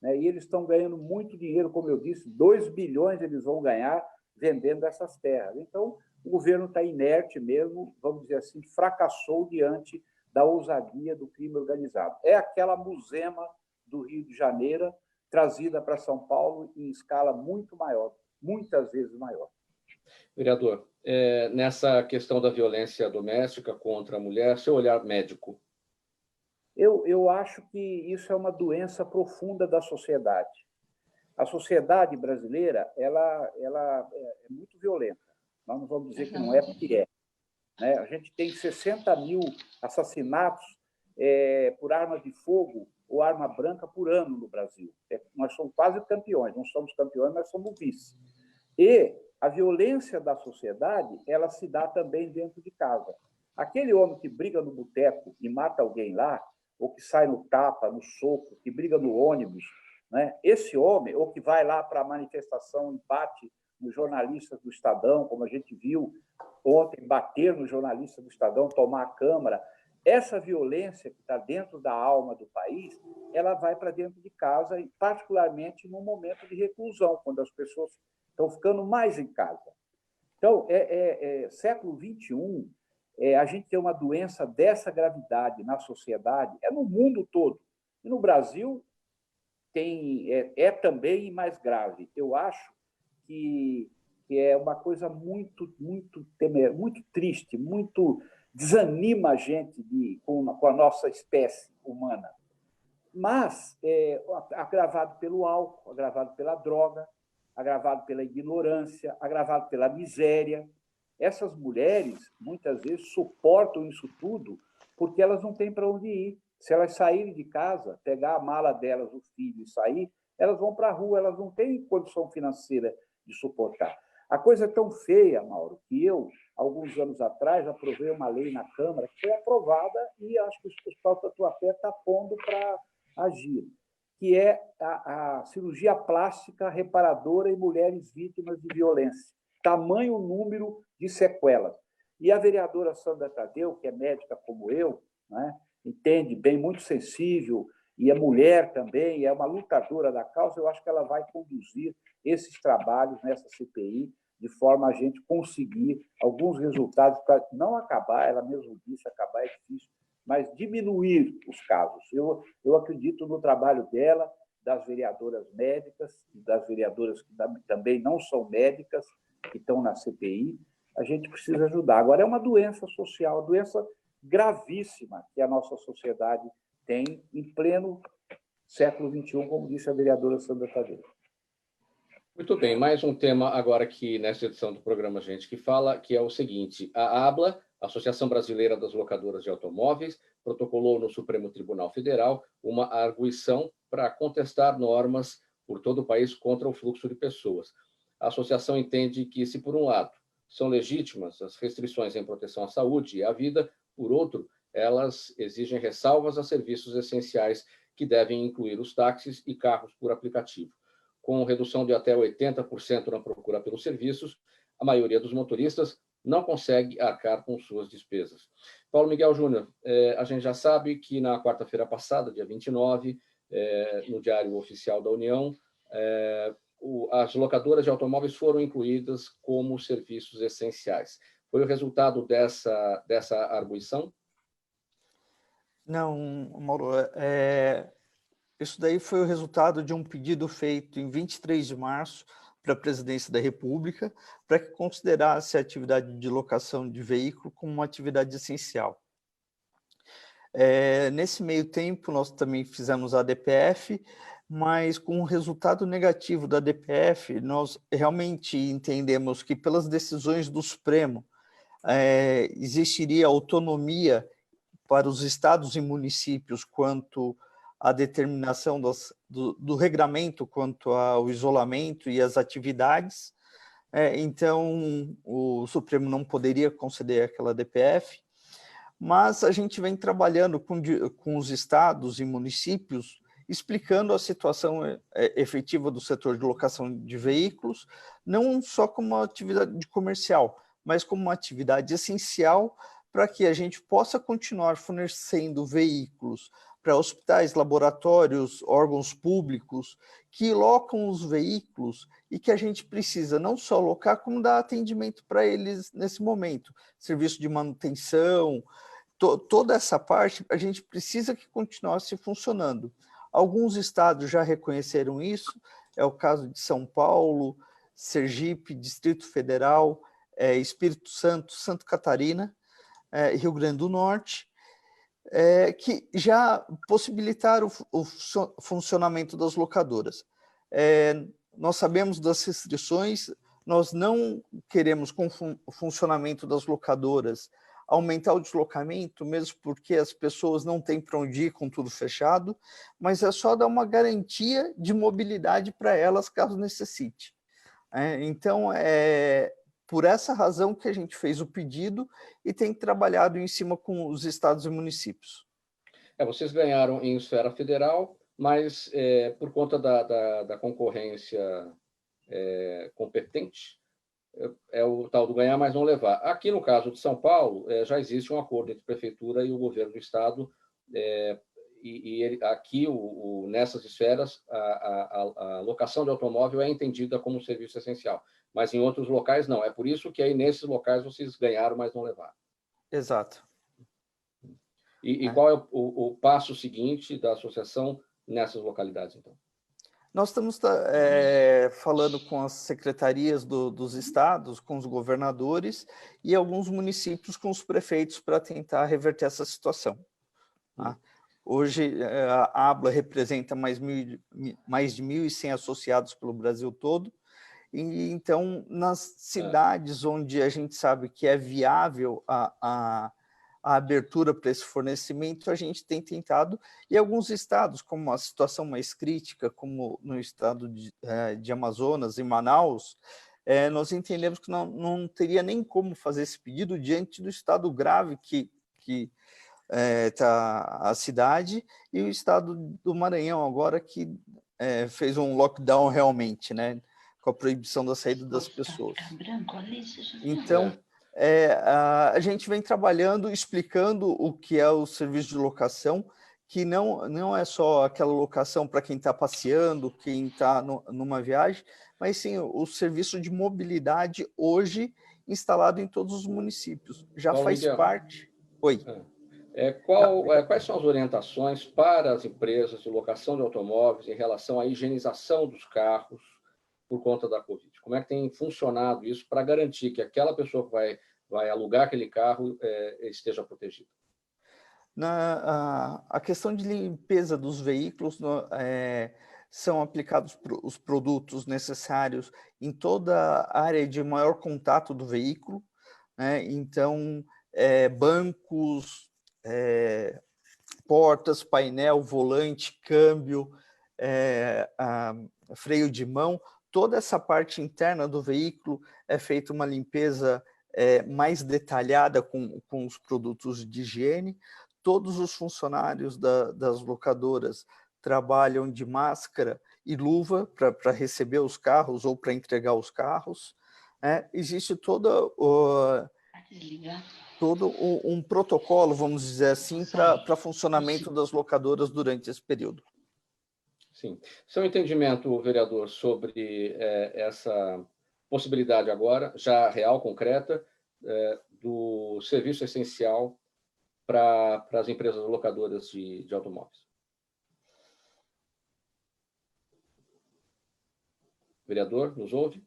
né? E eles estão ganhando muito dinheiro, como eu disse, 2 bilhões eles vão ganhar vendendo essas terras. Então, o governo está inerte mesmo, vamos dizer assim, fracassou diante da ousadia do crime organizado. É aquela muzema do Rio de Janeiro trazida para São Paulo em escala muito maior, muitas vezes maior. Vereador, nessa questão da violência doméstica contra a mulher, seu olhar médico. Eu acho que isso é uma doença profunda da sociedade. A sociedade brasileira ela é muito violenta. Nós não vamos dizer que não é, porque é, né? A gente tem 60 mil assassinatos por arma de fogo ou arma branca por ano no Brasil. Nós somos quase campeões, não somos campeões, mas somos vice. E a violência da sociedade, ela se dá também dentro de casa. Aquele homem que briga no boteco e mata alguém lá, ou que sai no tapa, no soco, que briga no ônibus, né? Esse homem, ou que vai lá para a manifestação e bate nos jornalistas do Estadão, como a gente viu ontem, bater no jornalista do Estadão, tomar a Câmara, essa violência que está dentro da alma do país, ela vai para dentro de casa, e particularmente no momento de reclusão, quando as pessoas estão ficando mais em casa. Então, século XXI, a gente tem uma doença dessa gravidade na sociedade, no mundo todo. E no Brasil, é também mais grave. Eu acho que é uma coisa muito triste, muito desanima a gente com a nossa espécie humana. Mas agravado pelo álcool, agravado pela droga, agravado pela ignorância, agravado pela miséria. Essas mulheres, muitas vezes, suportam isso tudo porque elas não têm para onde ir. Se elas saírem de casa, pegar a mala delas, o filho e sair, elas vão para a rua, elas não têm condição financeira de suportar. A coisa é tão feia, Mauro, que eu, alguns anos atrás, aprovei uma lei na Câmara que foi aprovada e acho que o Hospital Tatuapé está pondo para agir, que é a cirurgia plástica reparadora em mulheres vítimas de violência. Tamanho número de sequelas. E a vereadora Sandra Tadeu, que é médica como eu, né, entende bem, muito sensível, e é mulher também, é uma lutadora da causa, eu acho que ela vai conduzir esses trabalhos nessa CPI, de forma a gente conseguir alguns resultados para não acabar, ela mesmo disse, acabar é difícil, mas diminuir os casos. Eu acredito no trabalho dela, das vereadoras médicas, das vereadoras que também não são médicas, que estão na CPI, a gente precisa ajudar. Agora, é uma doença social, uma doença gravíssima que a nossa sociedade tem em pleno século XXI, como disse a vereadora Sandra Tadeu. Muito bem, mais um tema agora aqui nesta edição do programa Gente que Fala, que é o seguinte: a ABLA, Associação Brasileira das Locadoras de Automóveis, protocolou no Supremo Tribunal Federal uma arguição para contestar normas por todo o país contra o fluxo de pessoas. A associação entende que, se por um lado são legítimas as restrições em proteção à saúde e à vida, por outro, elas exigem ressalvas a serviços essenciais que devem incluir os táxis e carros por aplicativo. Com redução de até 80% na procura pelos serviços, a maioria dos motoristas não consegue arcar com suas despesas. Paulo Miguel Júnior, a gente já sabe que na quarta-feira passada, dia 29, no Diário Oficial da União, as locadoras de automóveis foram incluídas como serviços essenciais. Foi o resultado dessa arguição? Não, Mauro, isso daí foi o resultado de um pedido feito em 23 de março para a Presidência da República, para que considerasse a atividade de locação de veículo como uma atividade essencial. Nesse meio tempo, nós também fizemos a DPF, mas com o resultado negativo da DPF, nós realmente entendemos que, pelas decisões do Supremo, existiria autonomia para os estados e municípios quanto à determinação do regramento quanto ao isolamento e às atividades. Então, o Supremo não poderia conceder aquela DPF, mas a gente vem trabalhando com os estados e municípios, explicando a situação efetiva do setor de locação de veículos, não só como uma atividade comercial, mas como uma atividade essencial para que a gente possa continuar fornecendo veículos para hospitais, laboratórios, órgãos públicos que locam os veículos e que a gente precisa não só locar, como dar atendimento para eles nesse momento. Serviço de manutenção, toda essa parte a gente precisa que continuasse funcionando. Alguns estados já reconheceram isso, é o caso de São Paulo, Sergipe, Distrito Federal, Espírito Santo, Santa Catarina, Rio Grande do Norte, que já possibilitaram o funcionamento das locadoras. Nós sabemos das restrições, nós não queremos, com o funcionamento das locadoras, aumentar o deslocamento, mesmo porque as pessoas não têm para onde ir com tudo fechado, mas é só dar uma garantia de mobilidade para elas, caso necessite. Então, por essa razão que a gente fez o pedido e tem trabalhado em cima com os estados e municípios. Vocês ganharam em esfera federal, mas por conta da concorrência competente, é o tal do ganhar, mas não levar. Aqui, no caso de São Paulo, já existe um acordo entre a Prefeitura e o governo do Estado, aqui, nessas esferas, a locação de automóvel é entendida como um serviço essencial, mas em outros locais não. É por isso que aí, nesses locais, vocês ganharam, mas não levaram. Exato. E qual é o passo seguinte da associação nessas localidades, então? Nós estamos falando com as secretarias dos estados, com os governadores e alguns municípios com os prefeitos para tentar reverter essa situação. Tá? Hoje, a ABLA representa mais de 1.100 associados pelo Brasil todo. E, então, nas cidades onde a gente sabe que é viável a abertura para esse fornecimento, a gente tem tentado, e alguns estados, como a situação mais crítica, como no estado de Amazonas, em Manaus, nós entendemos que não teria nem como fazer esse pedido diante do estado grave que está a cidade, e o estado do Maranhão agora que fez um lockdown realmente, né, com a proibição da saída das pessoas. Então, a gente vem trabalhando, explicando o que é o serviço de locação, que não é só aquela locação para quem está passeando, quem está numa viagem, mas sim o serviço de mobilidade hoje instalado em todos os municípios. Já Paulo faz Miguel. parte... Oi. Quais são as orientações para as empresas de locação de automóveis em relação à higienização dos carros por conta da Covid? Como é que tem funcionado isso para garantir que aquela pessoa que vai alugar aquele carro esteja protegida? A questão de limpeza dos veículos, são aplicados os produtos necessários em toda a área de maior contato do veículo, né? Então, bancos, portas, painel, volante, câmbio, freio de mão, toda essa parte interna do veículo é feita uma limpeza mais detalhada com os produtos de higiene. Todos os funcionários das locadoras trabalham de máscara e luva para receber os carros ou para entregar os carros. Existe todo um protocolo, vamos dizer assim, para funcionamento das locadoras durante esse período. Sim. Seu entendimento, vereador, sobre essa possibilidade agora, já real, concreta, do serviço essencial para as empresas locadoras de automóveis? Vereador, nos ouve?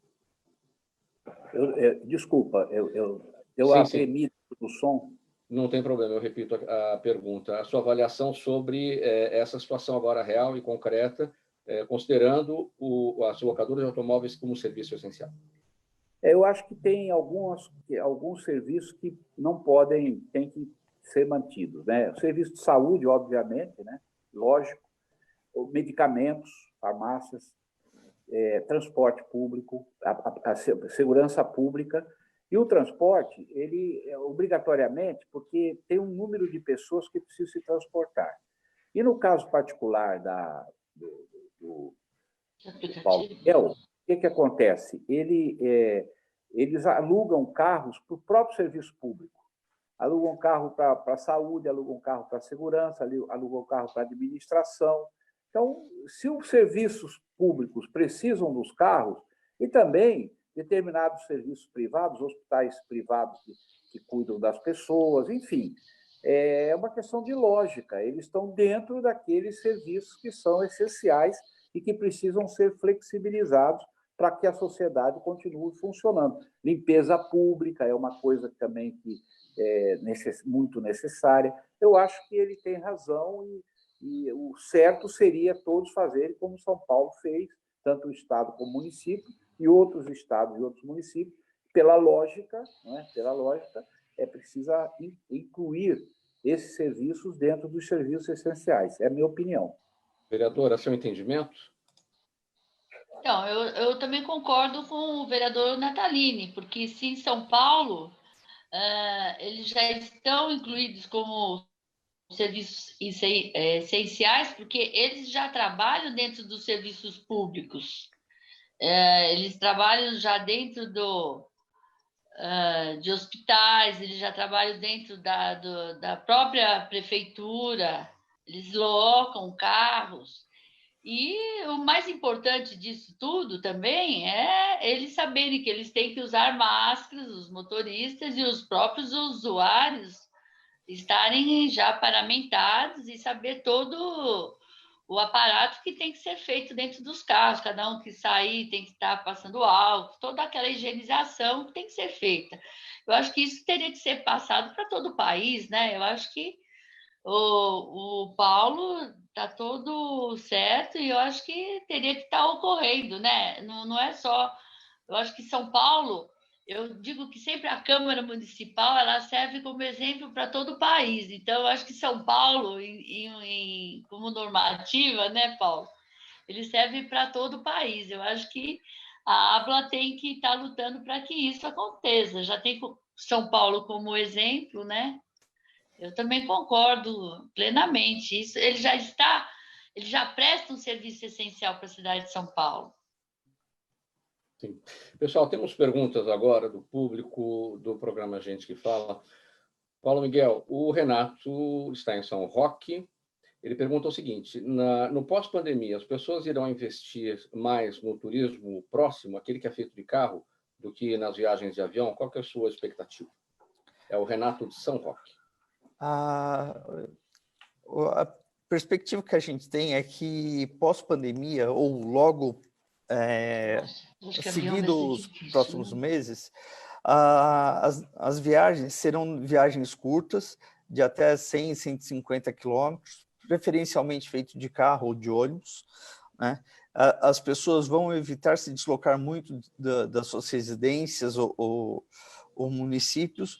Desculpa, eu Sim, apremi do som. Não tem problema, eu repito a pergunta. A sua avaliação sobre essa situação agora real e concreta, considerando as locadoras de automóveis como serviço essencial. Eu acho que tem alguns serviços que não têm que ser mantidos, né? O serviço de saúde, obviamente, né? Lógico, medicamentos, farmácias, transporte público, a segurança pública. E o transporte, ele obrigatoriamente, porque tem um número de pessoas que precisam se transportar. E no caso particular do Paulo Miguel, o que acontece? Eles alugam carros para o próprio serviço público. Alugam carro para a saúde, alugam carro para a segurança, alugam carro para a administração. Então, se os serviços públicos precisam dos carros, e também determinados serviços privados, hospitais privados que cuidam das pessoas, enfim, é uma questão de lógica. Eles estão dentro daqueles serviços que são essenciais e que precisam ser flexibilizados para que a sociedade continue funcionando. Limpeza pública é uma coisa também que é muito necessária. Eu acho que ele tem razão e o certo seria todos fazerem como São Paulo fez, tanto o Estado como o município, e outros estados e outros municípios. Pela lógica, né? Pela lógica, precisa incluir esses serviços dentro dos serviços essenciais. É a minha opinião. Vereadora, seu entendimento? Então, eu também concordo com o vereador Natalini, porque se em São Paulo eles já estão incluídos como serviços essenciais, porque eles já trabalham dentro dos serviços públicos. Eles trabalham já dentro de hospitais, eles já trabalham dentro da própria prefeitura, eles locam carros. E o mais importante disso tudo também é eles saberem que eles têm que usar máscaras, os motoristas e os próprios usuários estarem já paramentados e saber todo o aparato que tem que ser feito dentro dos carros, cada um que sair tem que estar passando álcool, toda aquela higienização que tem que ser feita. Eu acho que isso teria que ser passado para todo o país, né? Eu acho que o Paulo está todo certo e eu acho que teria que estar ocorrendo, né? Não é só... Eu acho que São Paulo, eu digo que sempre a Câmara Municipal ela serve como exemplo para todo o país. Então, eu acho que São Paulo, como normativa, né, Paulo? Ele serve para todo o país. Eu acho que a ABLA tem que estar lutando para que isso aconteça. Já tem São Paulo como exemplo, né? Eu também concordo plenamente. Isso, ele já presta um serviço essencial para a cidade de São Paulo. Sim. Pessoal, temos perguntas agora do público do programa Gente que Fala. Paulo Miguel, o Renato está em São Roque. Ele pergunta o seguinte: no pós-pandemia, as pessoas irão investir mais no turismo próximo, aquele que é feito de carro, do que nas viagens de avião? Qual que é a sua expectativa? É o Renato de São Roque. A perspectiva que a gente tem é que pós-pandemia, ou logo seguindo os próximos meses, as viagens serão viagens curtas, de até 100, 150 quilômetros, preferencialmente feito de carro ou de ônibus, né? As pessoas vão evitar se deslocar muito das suas residências ou municípios,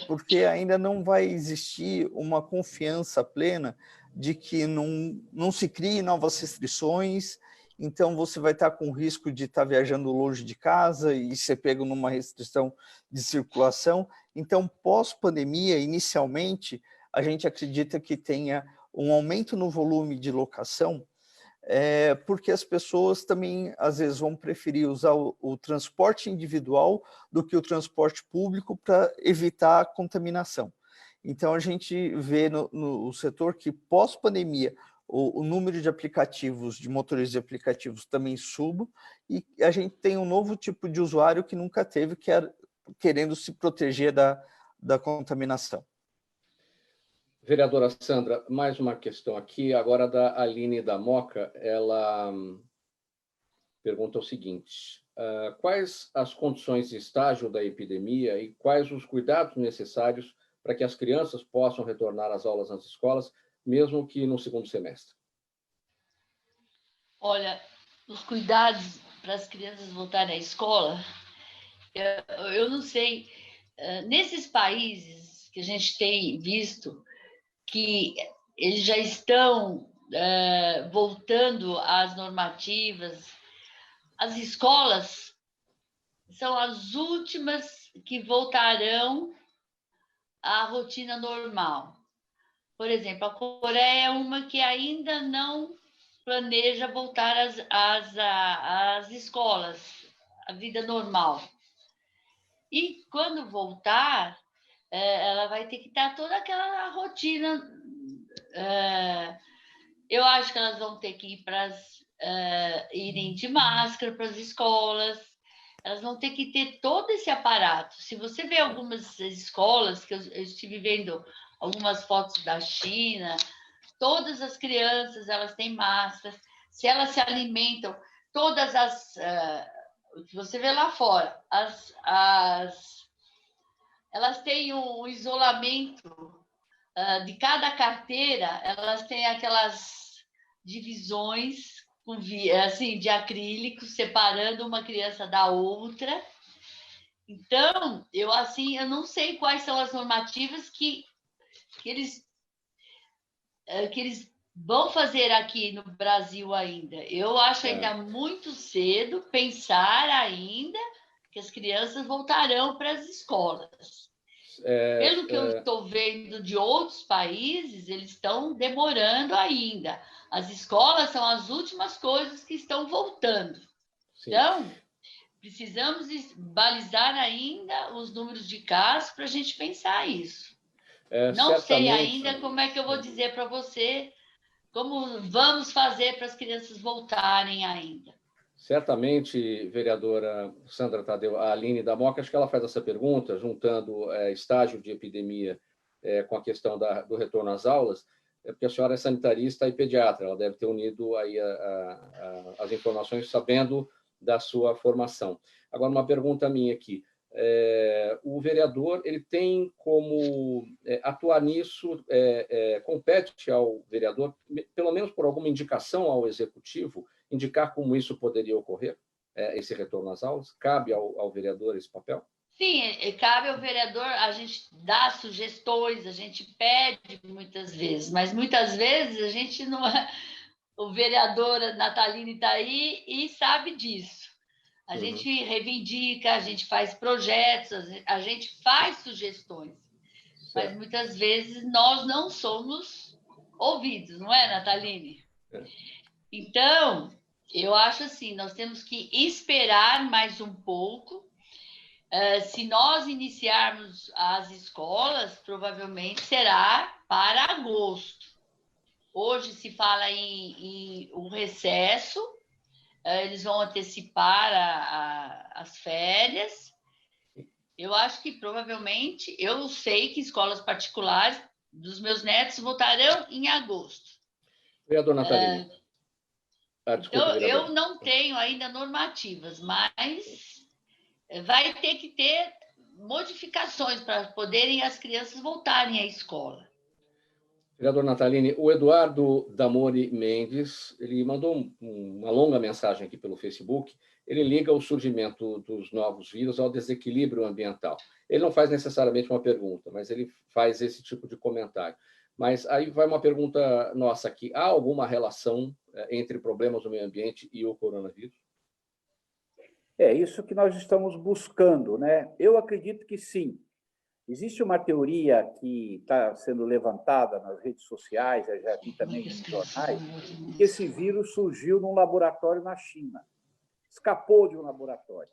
porque ainda não vai existir uma confiança plena de que não se criem novas restrições. Então, você vai estar com o risco de estar viajando longe de casa e ser pego numa restrição de circulação. Então, pós-pandemia, inicialmente, a gente acredita que tenha um aumento no volume de locação, porque as pessoas também, às vezes, vão preferir usar o transporte individual do que o transporte público para evitar a contaminação. Então, a gente vê no setor que, pós-pandemia, o número de aplicativos, de motoristas de aplicativos também suba, e a gente tem um novo tipo de usuário que nunca teve, que é querendo se proteger da contaminação. Vereadora Sandra, mais uma questão aqui, agora da Aline da Moca. Ela pergunta o seguinte: quais as condições de estágio da epidemia e quais os cuidados necessários para que as crianças possam retornar às aulas nas escolas, mesmo que no segundo semestre? Olha, os cuidados para as crianças voltarem à escola, eu não sei. Nesses países que a gente tem visto que eles já estão voltando às normativas, as escolas são as últimas que voltarão à rotina normal. Por exemplo, a Coreia é uma que ainda não planeja voltar às escolas, à vida normal. E quando voltar, ela vai ter que dar toda aquela rotina. Eu acho que elas vão ter que ir irem de máscara para as escolas. Elas vão ter que ter todo esse aparato. Se você vê algumas escolas, que eu estive vendo algumas fotos da China, todas as crianças elas têm máscaras. Se elas se alimentam, todas as... você vê lá fora, elas têm um isolamento de cada carteira, elas têm aquelas divisões assim, de acrílico, separando uma criança da outra. Então, eu não sei quais são as normativas que eles vão fazer aqui no Brasil ainda. Eu acho ainda muito cedo pensar ainda que as crianças voltarão para as escolas. Pelo que eu estou vendo de outros países, eles estão demorando ainda. As escolas são as últimas coisas que estão voltando. Sim. Então, precisamos balizar ainda os números de casos para a gente pensar isso. Não sei ainda como é que eu vou dizer para você como vamos fazer para as crianças voltarem ainda. Certamente, vereadora Sandra Tadeu, a Aline da Moca, acho que ela faz essa pergunta, juntando estágio de epidemia com a questão do retorno às aulas. é porque a senhora é sanitarista e pediatra, ela deve ter unido aí as informações sabendo da sua formação. Agora, uma pergunta minha aqui. O vereador ele tem como atuar nisso, compete ao vereador, pelo menos por alguma indicação ao executivo, indicar como isso poderia ocorrer, esse retorno às aulas? Cabe ao vereador esse papel? Sim, cabe ao vereador, a gente dá sugestões, a gente pede muitas vezes, mas muitas vezes a gente não... O vereador Natalini está aí e sabe disso. A gente reivindica, a gente faz projetos, a gente faz sugestões, mas muitas vezes nós não somos ouvidos, não é, Natalini? Então, eu acho assim, nós temos que esperar mais um pouco. Se nós iniciarmos as escolas, provavelmente será para agosto. Hoje se fala em um recesso, eles vão antecipar as férias. Eu acho que provavelmente, eu sei que escolas particulares dos meus netos voltarão em agosto. Vereador Natalini. Então, eu não tenho ainda normativas, mas vai ter que ter modificações para poderem as crianças voltarem à escola. Vereador Natalini, o Eduardo Damori Mendes, ele mandou uma longa mensagem aqui pelo Facebook. Ele liga o surgimento dos novos vírus ao desequilíbrio ambiental. Ele não faz necessariamente uma pergunta, mas ele faz esse tipo de comentário. Mas aí vai uma pergunta nossa aqui. Há alguma relação entre problemas do meio ambiente e o coronavírus? É isso que nós estamos buscando, né? Eu acredito que sim. Existe uma teoria que está sendo levantada nas redes sociais, eu já vi também nos jornais, que esse vírus surgiu num laboratório na China, escapou de um laboratório.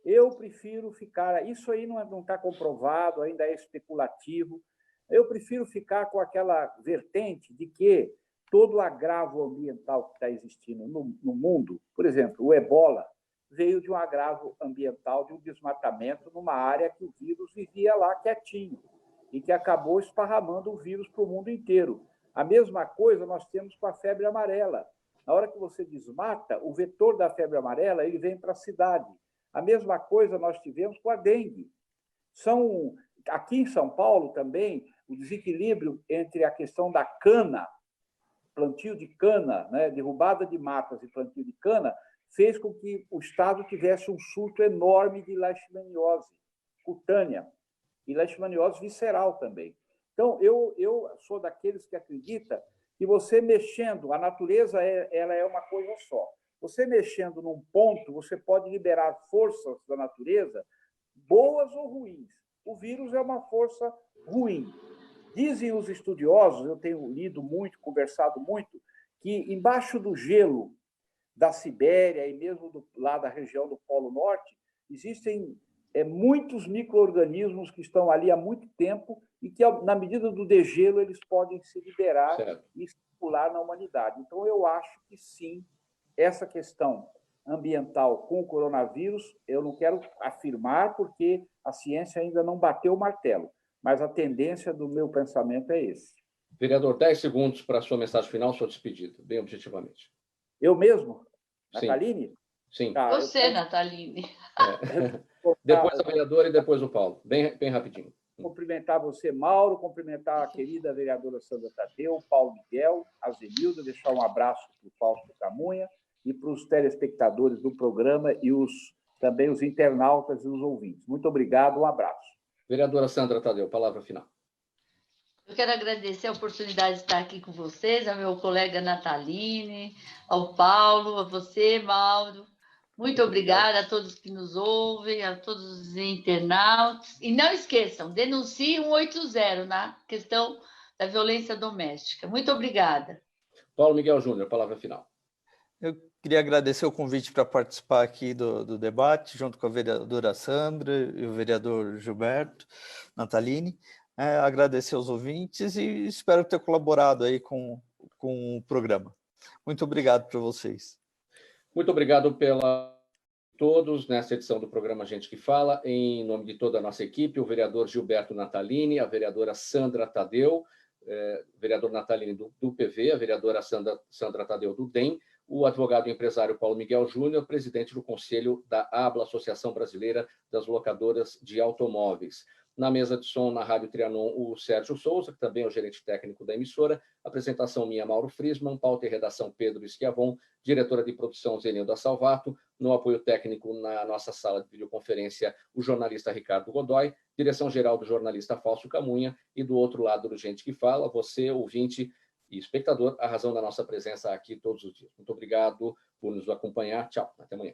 Eu prefiro ficar... Isso aí não está comprovado, ainda é especulativo. Eu prefiro ficar com aquela vertente de que todo o agravo ambiental que está existindo no mundo, por exemplo, o ebola, veio de um agravo ambiental, de um desmatamento numa área que o vírus vivia lá quietinho e que acabou esparramando o vírus para o mundo inteiro. A mesma coisa nós temos com a febre amarela. Na hora que você desmata, o vetor da febre amarela ele vem para a cidade. A mesma coisa nós tivemos com a dengue. Aqui em São Paulo também, o desequilíbrio entre a questão da cana, plantio de cana, né, derrubada de matas e plantio de cana, fez com que o Estado tivesse um surto enorme de leishmaniose cutânea e leishmaniose visceral também. Então, eu sou daqueles que acredita que você mexendo, a natureza ela é uma coisa só. Você mexendo num ponto, você pode liberar forças da natureza, boas ou ruins. O vírus é uma força ruim. Dizem os estudiosos, eu tenho lido muito, conversado muito, que embaixo do gelo da Sibéria e mesmo lá da região do Polo Norte, existem muitos micro-organismos que estão ali há muito tempo e que, na medida do degelo, eles podem se liberar e circular na humanidade. Então, eu acho que, sim, essa questão ambiental com o coronavírus, eu não quero afirmar porque a ciência ainda não bateu o martelo, mas a tendência do meu pensamento é esse. Vereador, 10 segundos para a sua mensagem final, sua despedida, bem objetivamente. Eu mesmo? Sim. Natalini? Sim. Tá, você, Natalini. Depois a vereadora e depois o Paulo. Bem rapidinho. Cumprimentar você, Mauro, cumprimentar a querida vereadora Sandra Tadeu, Paulo Miguel, a Zenilda, deixar um abraço para o Fausto Camunha e para os telespectadores do programa e também os internautas e os ouvintes. Muito obrigado, um abraço. Vereadora Sandra Tadeu, palavra final. Eu quero agradecer a oportunidade de estar aqui com vocês, ao meu colega Natalini, ao Paulo, a você, Mauro. Muito obrigada a todos que nos ouvem, a todos os internautas. E não esqueçam, denuncie 180 na questão da violência doméstica. Muito obrigada. Paulo Miguel Júnior, palavra final. Eu queria agradecer o convite para participar aqui do debate, junto com a vereadora Sandra e o vereador Gilberto Natalini. Agradecer aos ouvintes e espero ter colaborado aí com o programa. Muito obrigado para vocês. Muito obrigado pela todos nessa edição do programa Gente que Fala. Em nome de toda a nossa equipe, o vereador Gilberto Natalini, a vereadora Sandra Tadeu, vereador Natalini, do PV, a vereadora Sandra Tadeu, do DEM, o advogado e empresário Paulo Miguel Júnior, presidente do Conselho da ABLA, Associação Brasileira das Locadoras de Automóveis. Na mesa de som, na Rádio Trianon, o Sérgio Souza, que também é o gerente técnico da emissora. Apresentação minha, Mauro Friesman. Pauta e redação, Pedro Schiavon. Diretora de produção, Zenilda Salvato. No apoio técnico, na nossa sala de videoconferência, o jornalista Ricardo Godoy. Direção-geral do jornalista Fausto Camunha. E do outro lado do Gente que Fala, você, ouvinte e espectador, a razão da nossa presença aqui todos os dias. Muito obrigado por nos acompanhar. Tchau, até amanhã.